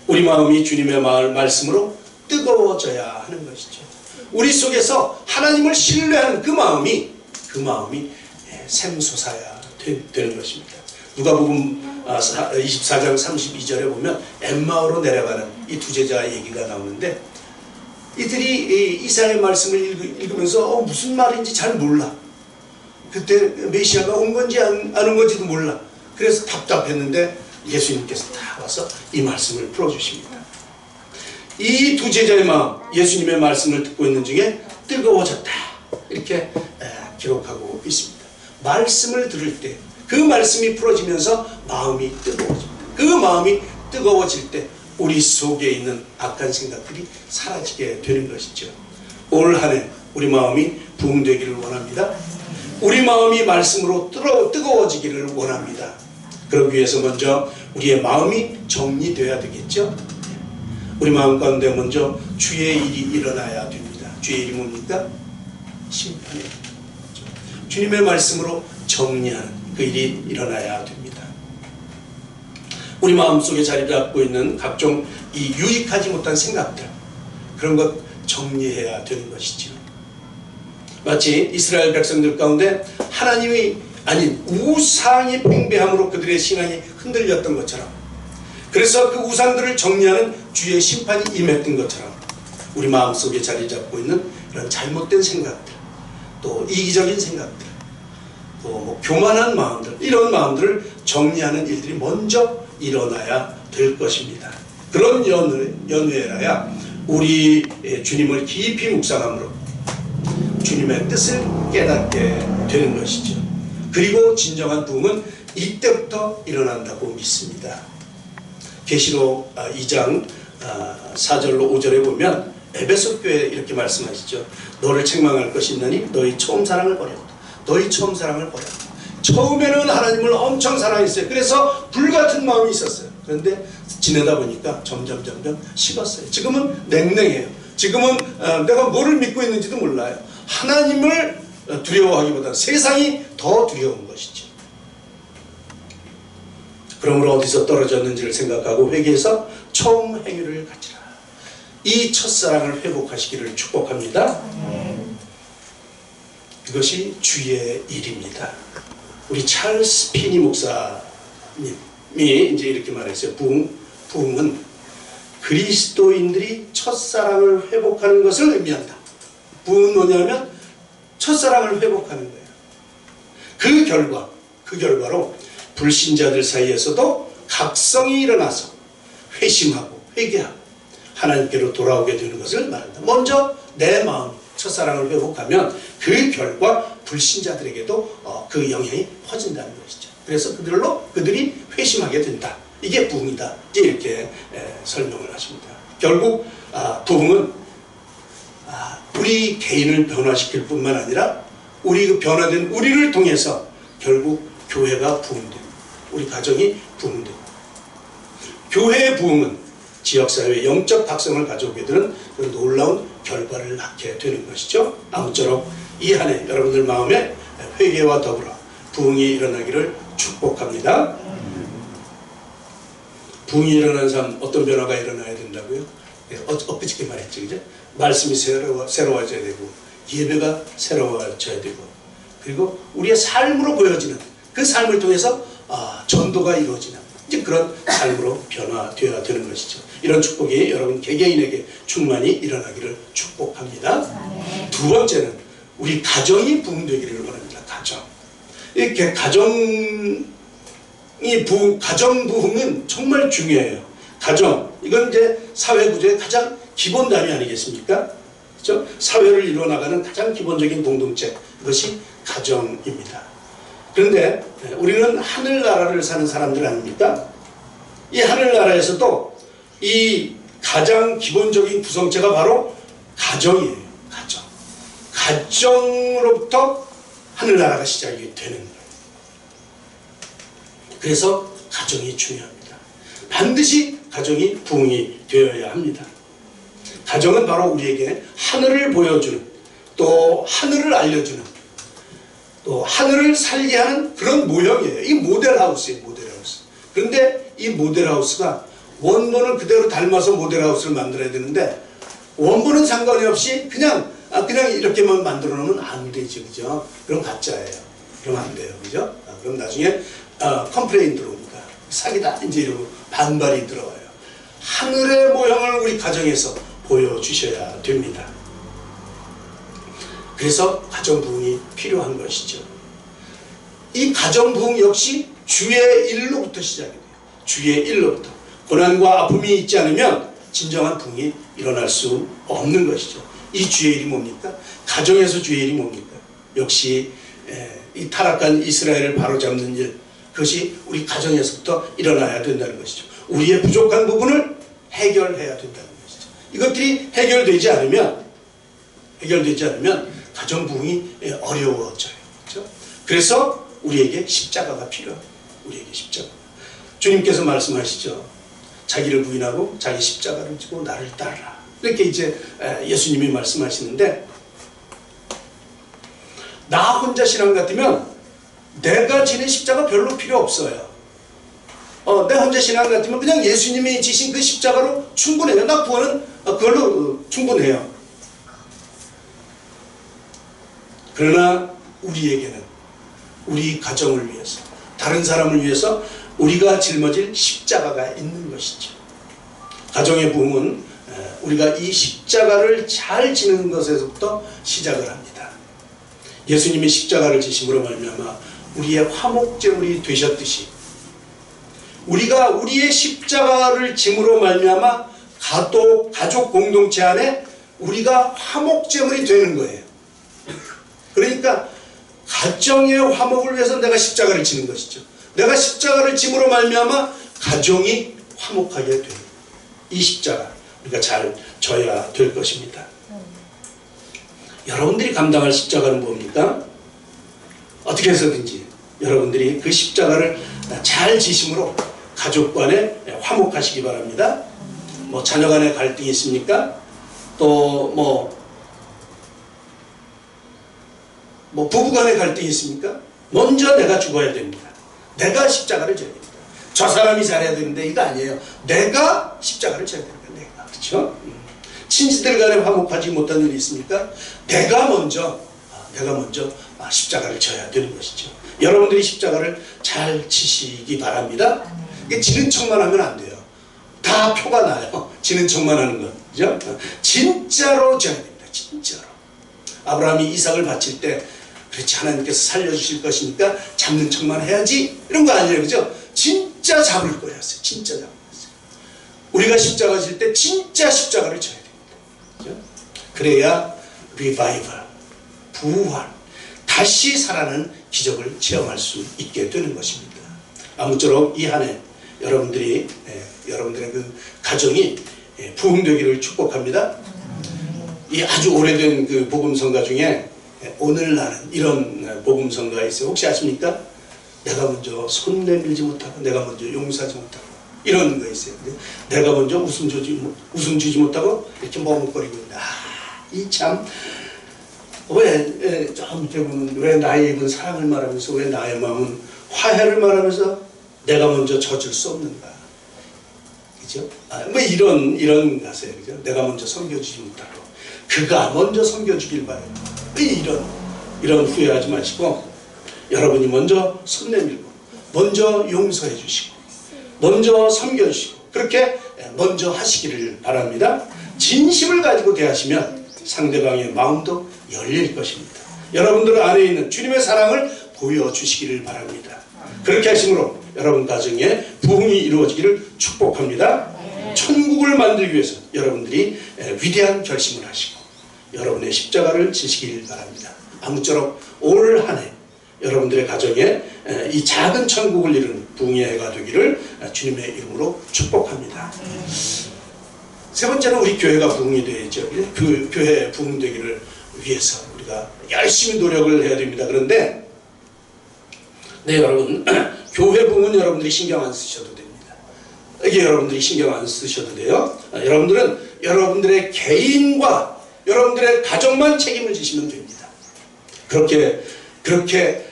우리 마음이 주님의 말씀으로 뜨거워져야 하는 것이죠. 우리 속에서 하나님을 신뢰하는 그 마음이 샘솟아야 되는 것입니다. 누가복음 24장 32절에 보면 엠마오로 내려가는 이 두 제자 얘기가 나오는데, 이들이 이사야의 말씀을 읽으면서 무슨 말인지 잘 몰라. 그때 메시아가 온 건지 안 온 건지도 몰라. 그래서 답답했는데 예수님께서 다 와서 이 말씀을 풀어주십니다. 이 두 제자의 마음, 예수님의 말씀을 듣고 있는 중에 뜨거워졌다, 이렇게 기록하고 있습니다. 말씀을 들을 때 그 말씀이 풀어지면서 마음이 뜨거워집니다. 그 마음이 뜨거워질 때 우리 속에 있는 악한 생각들이 사라지게 되는 것이죠. 올 한 해 우리 마음이 부흥되기를 원합니다. 우리 마음이 말씀으로 뜨거워지기를 원합니다. 그러기 위해서 먼저 우리의 마음이 정리되어야 되겠죠. 우리 마음 가운데 먼저 주의 일이 일어나야 됩니다. 주의 일이 뭡니까? 심판이에요. 주님의 말씀으로 정리하는 그 일이 일어나야 됩니다. 우리 마음속에 자리 잡고 있는 각종 이 유익하지 못한 생각들, 그런 것 정리해야 되는 것이죠. 마치 이스라엘 백성들 가운데 하나님이 아닌 우상이 팽배함으로 그들의 신앙이 흔들렸던 것처럼, 그래서 그 우상들을 정리하는 주의 심판이 임했던 것처럼 우리 마음속에 자리 잡고 있는 이런 잘못된 생각들, 또 이기적인 생각들, 또 뭐 교만한 마음들, 이런 마음들을 정리하는 일들이 먼저 일어나야 될 것입니다. 그런 연회라야 우리 주님을 깊이 묵상함으로 주님의 뜻을 깨닫게 되는 것이죠. 그리고 진정한 부흥은 이때부터 일어난다고 믿습니다. 계시록 2장 4절로 5절에 보면 에베소 교회에 이렇게 말씀하시죠. 너를 책망할 것이 있느니 너희 처음 사랑을 버렸다. 너희 처음 사랑을 버렸다. 처음에는 하나님을 엄청 사랑했어요. 그래서 불같은 마음이 있었어요. 그런데 지내다 보니까 점점 식었어요. 지금은 냉랭해요. 지금은 내가 뭐를 믿고 있는지도 몰라요. 하나님을 두려워하기보다 세상이 더 두려운 것이죠. 그러므로 어디서 떨어졌는지를 생각하고 회개해서 처음 행위를 가지라. 이 첫사랑을 회복하시기를 축복합니다. 이것이 주의 일입니다. 우리 찰스 피니 목사님이 이제 이렇게 말했어요. 부흥은 그리스도인들이 첫사랑을 회복하는 것을 의미한다. 부흥은 뭐냐면 첫사랑을 회복하는 거예요. 그 결과로 불신자들 사이에서도 각성이 일어나서 회심하고 회개하고 하나님께로 돌아오게 되는 것을 말한다. 먼저 내 마음 첫사랑을 회복하면 그 결과 불신자들에게도 그 영향이 퍼진다는 것이죠. 그래서 그들이 회심하게 된다. 이게 부흥이다. 이렇게 설명을 하십니다. 결국 부흥은 우리 개인을 변화시킬 뿐만 아니라 우리 그 변화된 우리를 통해서 결국 교회가 부흥되고 우리 가정이 부흥되고, 교회의 부흥은 지역사회의 영적 각성을 가져오게 되는 그런 놀라운 결과를 낳게 되는 것이죠. 아무쪼록 이 한 해 여러분들 마음에 회개와 더불어 부흥이 일어나기를 축복합니다. 부흥이 일어난 삶, 어떤 변화가 일어나야 된다고요? 엊그저께 말했죠, 그죠? 말씀이 새로워져야 되고, 예배가 새로워져야 되고, 그리고 우리의 삶으로 보여지는 그 삶을 통해서 전도가 이루어지는 이제 그런 삶으로 변화되어야 되는 것이죠. 이런 축복이 여러분 개개인에게 충만히 일어나기를 축복합니다. 두 번째는 우리 가정이 부흥되기를 원합니다. 가정. 이렇게 가정 부흥은 정말 중요해요. 가정, 이건 이제 사회 구조의 가장 기본 단위 아니겠습니까? 그렇죠? 사회를 이루어나가는 가장 기본적인 공동체, 그것이 가정입니다. 그런데 우리는 하늘나라를 사는 사람들 아닙니까? 이 하늘나라에서도 이 가장 기본적인 구성체가 바로 가정이에요. 가정으로부터 하늘나라가 시작이 되는 거예요. 그래서 가정이 중요합니다. 반드시 가정이 부흥이 되어야 합니다. 가정은 바로 우리에게 하늘을 보여주는, 또 하늘을 알려주는, 또 하늘을 살게 하는 그런 모형이에요. 이 모델하우스예요. 모델하우스. 그런데 이 모델하우스가 원본을 그대로 닮아서 모델하우스를 만들어야 되는데, 원본은 상관이 없이 그냥 이렇게만 만들어 놓으면 안 되죠. 그죠? 그럼 가짜예요. 그럼 안 돼요. 그죠? 그럼 나중에 컴플레인 들어옵니다. 사기다. 이제 이러고 반발이 들어와요. 하늘의 모형을 우리 가정에서 보여주셔야 됩니다. 그래서 가정부흥이 필요한 것이죠. 이 가정부흥 역시 주의 일로부터 시작이 돼요. 주의 일로부터. 고난과 아픔이 있지 않으면 진정한 부흥이 일어날 수 없는 것이죠. 이 주의 일이 뭡니까? 가정에서 주의 일이 뭡니까? 역시 이 타락한 이스라엘을 바로잡는 일, 그것이 우리 가정에서부터 일어나야 된다는 것이죠. 우리의 부족한 부분을 해결해야 된다는 것이죠. 이것들이 해결되지 않으면 가정 부흥이 어려워져요. 그렇죠? 그래서 우리에게 십자가가 필요합니다. 우리에게 십자가. 주님께서 말씀하시죠. 자기를 부인하고 자기 십자가를 지고 나를 따르라. 이렇게 이제 예수님이 말씀하시는데, 나 혼자 신앙 같으면 내가 지는 십자가 별로 필요 없어요. 내 혼자 신앙 같으면 그냥 예수님이 지신 그 십자가로 충분해요. 나 구원은 그걸로 충분해요. 그러나 우리에게는 우리 가정을 위해서, 다른 사람을 위해서 우리가 짊어질 십자가가 있는 것이죠. 가정의 부흥은 우리가 이 십자가를 잘 지는 것에서부터 시작을 합니다. 예수님이 십자가를 지심으로 말미암아 우리의 화목제물이 되셨듯이, 우리가 우리의 십자가를 짐으로 말미암아 가족 공동체 안에 우리가 화목제물이 되는 거예요. 그러니까 가정의 화목을 위해서 내가 십자가를 지는 것이죠. 내가 십자가를 짐으로 말미암아 가정이 화목하게 되는, 이 십자가 우리가 잘 져야 될 것입니다. 여러분들이 감당할 십자가는 뭡니까? 어떻게 해서든지 여러분들이 그 십자가를 잘 지심으로 가족 간에 화목하시기 바랍니다. 뭐 자녀 간에 갈등이 있습니까? 또 뭐 부부 간에 갈등이 있습니까? 먼저 내가 죽어야 됩니다. 내가 십자가를 져야 됩니다. 저 사람이 잘해야 되는데 이거 아니에요. 내가 십자가를 져야 됩니다. 내가. 그렇죠? 친지들 간에 화목하지 못한 일이 있습니까? 내가 먼저 십자가를 져야 되는 것이죠. 여러분들이 십자가를 잘 지시기 바랍니다. 이게 지는 척만 하면 안 돼요. 다 표가 나요. 지는 척만 하는 건. 그죠? 진짜로 져야 됩니다. 진짜로. 아브라함이 이삭을 바칠 때, 그렇지, 하나님께서 살려주실 것이니까 잡는 척만 해야지, 이런 거 아니에요. 그죠? 진짜 잡을 거였어요. 진짜 잡을 거였어요. 우리가 십자가 질 때 진짜 십자가를 져야 됩니다. 그죠? 그래야 리바이벌, 부활, 다시 살아나는 기적을 체험할 수 있게 되는 것입니다. 아무쪼록 이 한 해 여러분들의 그 가정이 부흥되기를 축복합니다. 이 아주 오래된 그 복음성가 중에 오늘날은 이런 복음성가가 있어요. 혹시 아십니까? 내가 먼저 손 내밀지 못하고, 내가 먼저 용서하지 못하고, 이런 거 있어요. 내가 먼저 웃음 주지 못하고 이렇게 머뭇거리고 있다. 이 참, 좀 대부분 왜 나의 입은 사랑을 말하면서, 왜 나의 마음은 화해를 말하면서 내가 먼저 져줄 수 없는가? 그죠? 뭐 이런 가사예요. 그죠? 내가 먼저 섬겨주지 못하고 그가 먼저 섬겨주길 바래요. 이런 후회하지 마시고, 여러분이 먼저 손 내밀고, 먼저 용서해 주시고, 먼저 섬겨주시고, 그렇게 먼저 하시기를 바랍니다. 진심을 가지고 대하시면 상대방의 마음도 열릴 것입니다. 여러분들 안에 있는 주님의 사랑을 보여주시기를 바랍니다. 그렇게 하심으로 여러분 가정에 부흥이 이루어지기를 축복합니다. 천국을 만들기 위해서 여러분들이 위대한 결심을 하시고 여러분의 십자가를 지시기를 바랍니다. 아무쪼록 올 한 해 여러분들의 가정에 이 작은 천국을 이루는 부흥의 해가 되기를 주님의 이름으로 축복합니다. 세 번째는 우리 교회가 부흥이 되죠. 그 교회 부흥되기를 위해서 우리가 열심히 노력을 해야 됩니다. 그런데 여러분, 교회 부흥은 여러분들이 신경 안 쓰셔도 됩니다. 이게 여러분들이 신경 안 쓰셔도 돼요. 여러분들은 여러분들의 개인과 여러분들의 가정만 책임을 지시면 됩니다. 그렇게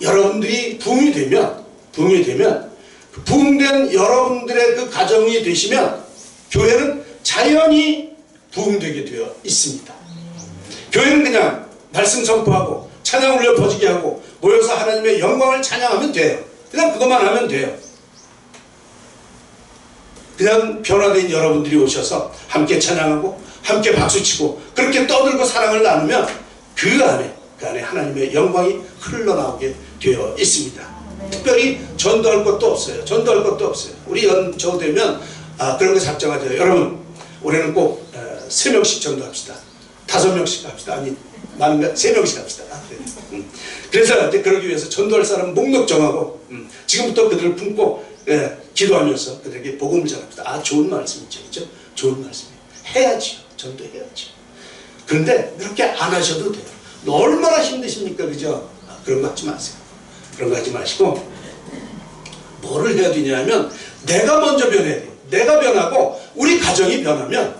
여러분들이 부흥이 되면 부흥된 여러분들의 그 가정이 되시면 교회는 자연히 부흥되게 되어 있습니다. 교회는 그냥 말씀 선포하고 찬양 울려 퍼지게 하고 모여서 하나님의 영광을 찬양하면 돼요. 그냥 그것만 하면 돼요. 그냥 변화된 여러분들이 오셔서 함께 찬양하고 함께 박수치고 그렇게 떠들고 사랑을 나누면 그 안에 하나님의 영광이 흘러나오게 되어 있습니다. 특별히 전도할 것도 없어요. 전도할 것도 없어요. 우리 연초 되면 그런 거 작정하죠. 여러분 올해는 꼭 3명씩 전도합시다. 5명씩 합시다. 아니 3명씩 합시다. 그래서 이제 그러기 위해서 전도할 사람 목록 정하고 지금부터 그들을 품고 기도하면서 그들에게 복음을 전합시다. 좋은 말씀이죠. 그렇죠? 좋은 말씀이에요. 해야지요. 전도해야죠. 그런데 그렇게 안 하셔도 돼요. 얼마나 힘드십니까? 그죠? 그런 거 하지 마세요. 그런 거 하지 마시고 뭐를 해야 되냐면 내가 먼저 변해야 돼요. 내가 변하고 우리 가정이 변하면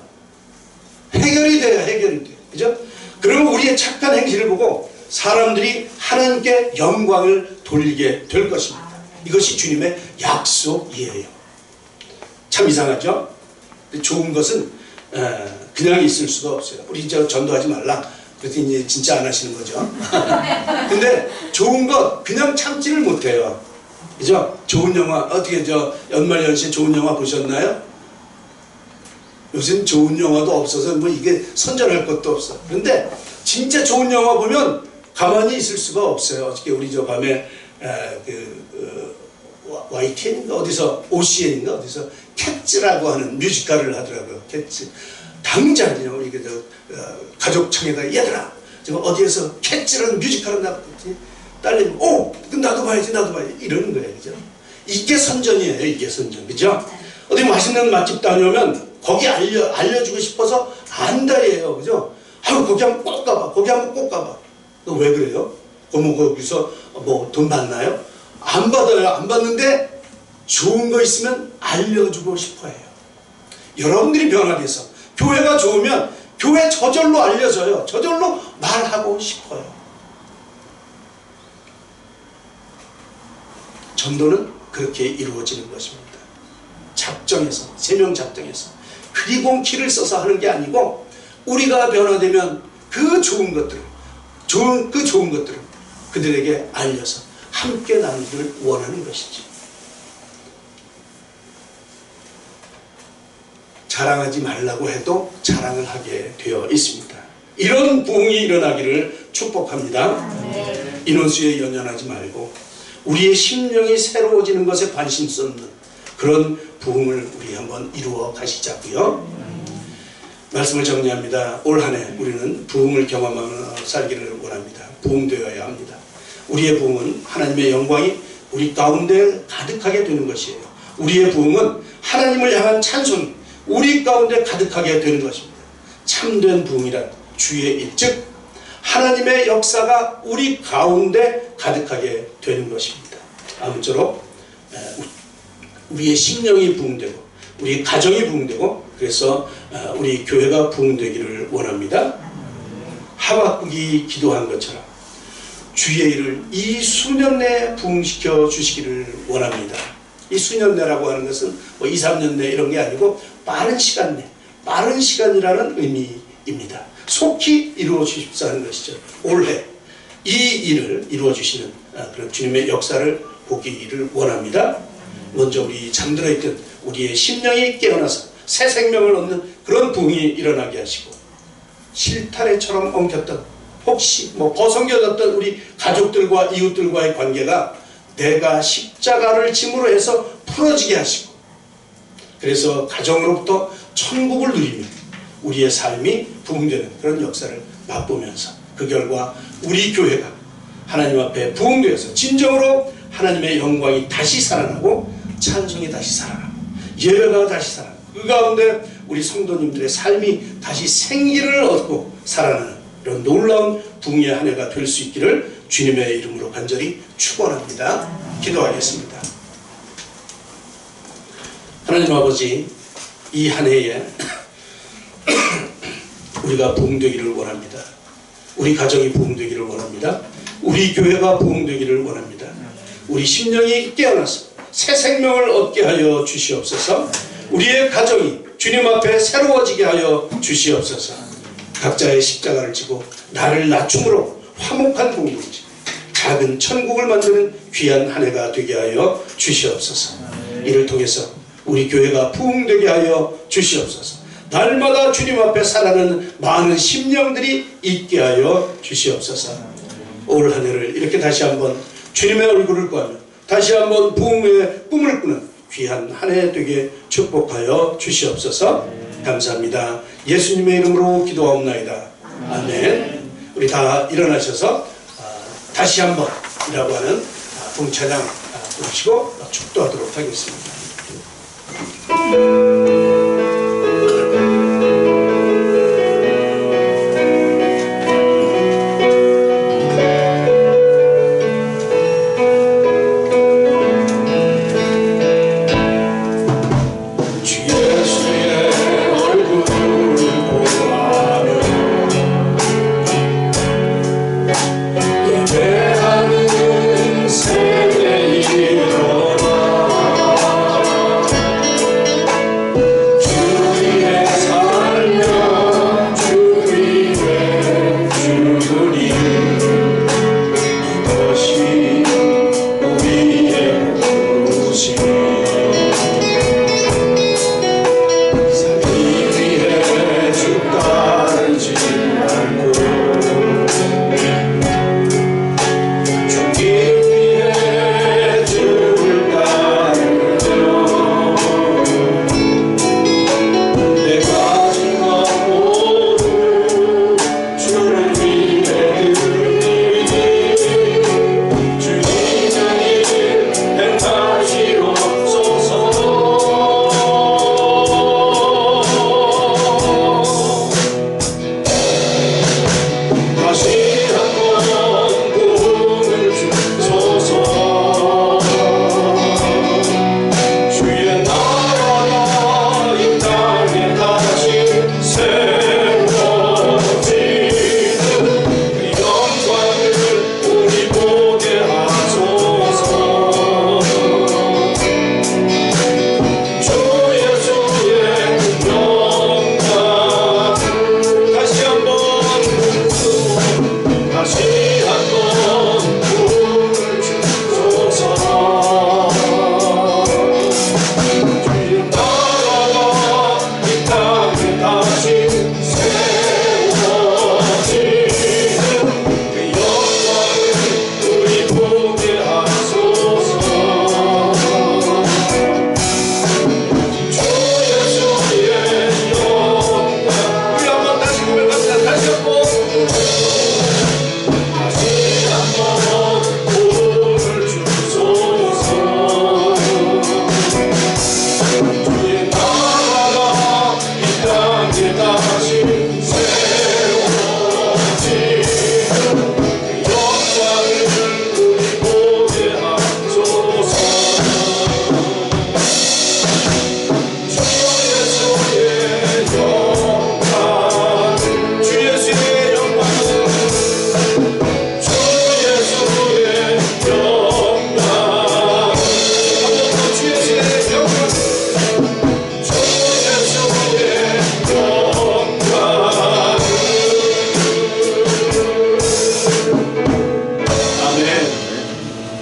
해결이 돼요. 해결이 돼요. 그죠? 그러면 우리의 착한 행실을 보고 사람들이 하나님께 영광을 돌리게 될 것입니다. 이것이 주님의 약속이에요. 참 이상하죠? 좋은 것은 그냥 있을 수가 없어요. 우리 전도하지 말라. 그랬더니 이제 진짜 안 하시는 거죠. 근데 좋은 것 그냥 참지를 못해요. 그죠? 좋은 영화 어떻게 연말연시에 좋은 영화 보셨나요? 요즘 좋은 영화도 없어서 뭐 이게 선전할 것도 없어. 그런데 진짜 좋은 영화 보면 가만히 있을 수가 없어요. 어저께 우리 밤에 YTN인가 어디서 OCN인가 어디서 캣츠라고 하는 뮤지컬을 하더라고요. 캣츠. 당장 그냥 우리 가족청에다 얘들아 지금 어디에서 캣츠라는 뮤지컬을 나왔지. 딸내미 그럼 나도 봐야지 이러는 거예요. 그죠? 이게 선전이에요. 이게 선전. 그죠? 어디 맛있는 맛집 다녀오면 거기 알려주고 싶어서 안달이에요. 그죠? 거기 한번 꼭 가봐. 거기 한번 꼭 가봐. 왜 그래요? 거기서 뭐 돈 받나요? 안 받아요. 안 받는데 좋은 거 있으면 알려주고 싶어해요. 여러분들이 변화돼서 교회가 좋으면 교회 저절로 알려져요. 저절로 말하고 싶어요. 전도는 그렇게 이루어지는 것입니다. 작정해서 3명 작정해서 그리고 키를 써서 하는 게 아니고 우리가 변화되면 그 좋은 것들을 그들에게 알려서 함께 나누기를 원하는 것이지. 자랑하지 말라고 해도 자랑을 하게 되어 있습니다. 이런 부흥이 일어나기를 축복합니다. 인원수에 연연하지 말고 우리의 심령이 새로워지는 것에 관심 쏟는 그런 부흥을 우리 한번 이루어 가시자고요. 말씀을 정리합니다. 올 한 해 우리는 부흥을 경험하며 살기를 원합니다. 부흥되어야 합니다. 우리의 부흥은 하나님의 영광이 우리 가운데 가득하게 되는 것이에요. 우리의 부흥은 하나님을 향한 찬송이 우리 가운데 가득하게 되는 것입니다. 참된 부흥이란 주의 일, 즉 하나님의 역사가 우리 가운데 가득하게 되는 것입니다. 아무쪼록 우리의 심령이 부흥되고 우리 가정이 부흥되고 그래서 우리 교회가 부흥되기를 원합니다. 하박국이 기도한 것처럼 주의 일을 이 수년 내에 부흥시켜 주시기를 원합니다. 이 수년 내라고 하는 것은 뭐 2, 3년 내 이런 게 아니고 빠른 시간 내, 빠른 시간이라는 의미입니다. 속히 이루어 주십사는 것이죠. 올해 이 일을 이루어 주시는 그런 주님의 역사를 보기를 원합니다. 먼저 우리 잠들어 있던 우리의 심령이 깨어나서 새 생명을 얻는 그런 부흥이 일어나게 하시고 실타래처럼 엉켰던 혹시 벗어겨졌던 우리 가족들과 이웃들과의 관계가 내가 십자가를 짐으로 해서 풀어지게 하시고 그래서 가정으로부터 천국을 누리며 우리의 삶이 부흥되는 그런 역사를 맛보면서 그 결과 우리 교회가 하나님 앞에 부흥되어서 진정으로 하나님의 영광이 다시 살아나고 찬송이 다시 살아나고 예배가 다시 살아나고 그 가운데 우리 성도님들의 삶이 다시 생기를 얻고 살아나는 이런 놀라운 부흥의 한 해가 될 수 있기를 주님의 이름으로 간절히 축원합니다. 기도하겠습니다. 하나님 아버지, 이 한 해에 우리가 부흥되기를 원합니다. 우리 가정이 부흥되기를 원합니다. 우리 교회가 부흥되기를 원합니다. 우리 심령이 깨어나서 새 생명을 얻게 하여 주시옵소서. 우리의 가정이 주님 앞에 새로워지게 하여 주시옵소서. 각자의 십자가를 지고 나를 낮춤으로 화목한 공동체, 작은 천국을 만드는 귀한 한 해가 되게 하여 주시옵소서. 이를 통해서 우리 교회가 부흥되게 하여 주시옵소서. 날마다 주님 앞에 살아가는 많은 심령들이 있게 하여 주시옵소서. 올 한 해를 이렇게 다시 한번 주님의 얼굴을 구하며 다시 한번 부흥의 꿈을 꾸는 귀한 한 해 되게 축복하여 주시옵소서. 감사합니다. 예수님의 이름으로 기도하옵나이다. 아멘. 우리 다 일어나셔서 다시 한번 이라고 하는 봉찬양 부르시고 축도하도록 하겠습니다.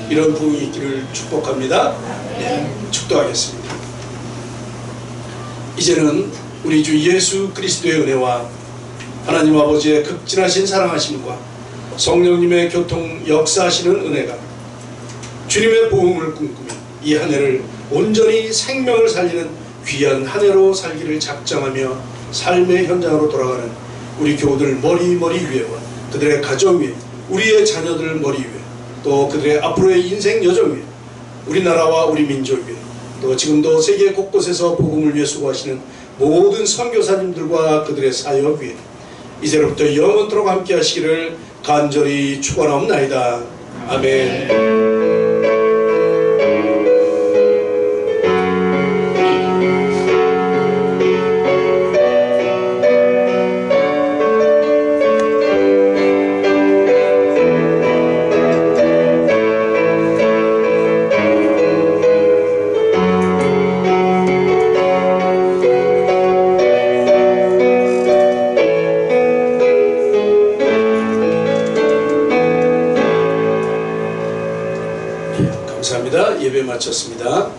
이런 부흥이 있기를 축복합니다. 네, 축도하겠습니다. 이제는 우리 주 예수 그리스도의 은혜와 하나님 아버지의 극진하신 사랑하심과 성령님의 교통 역사하시는 은혜가 주님의 복음을 꿈꾸며 이 한 해를 온전히 생명을 살리는 귀한 한 해로 살기를 작정하며 삶의 현장으로 돌아가는 우리 교우들 머리 위에와 그들의 가정 위에, 우리의 자녀들 머리 위에, 또 그들의 앞으로의 인생 여정 위에, 우리나라와 우리 민족 위에, 또 지금도 세계 곳곳에서 복음을 위해 수고하시는 모든 선교사님들과 그들의 사역 위에 이제로부터 영원토록 함께 하시기를 간절히 축원하옵나이다. 아멘. 감사합니다. 예배 마쳤습니다.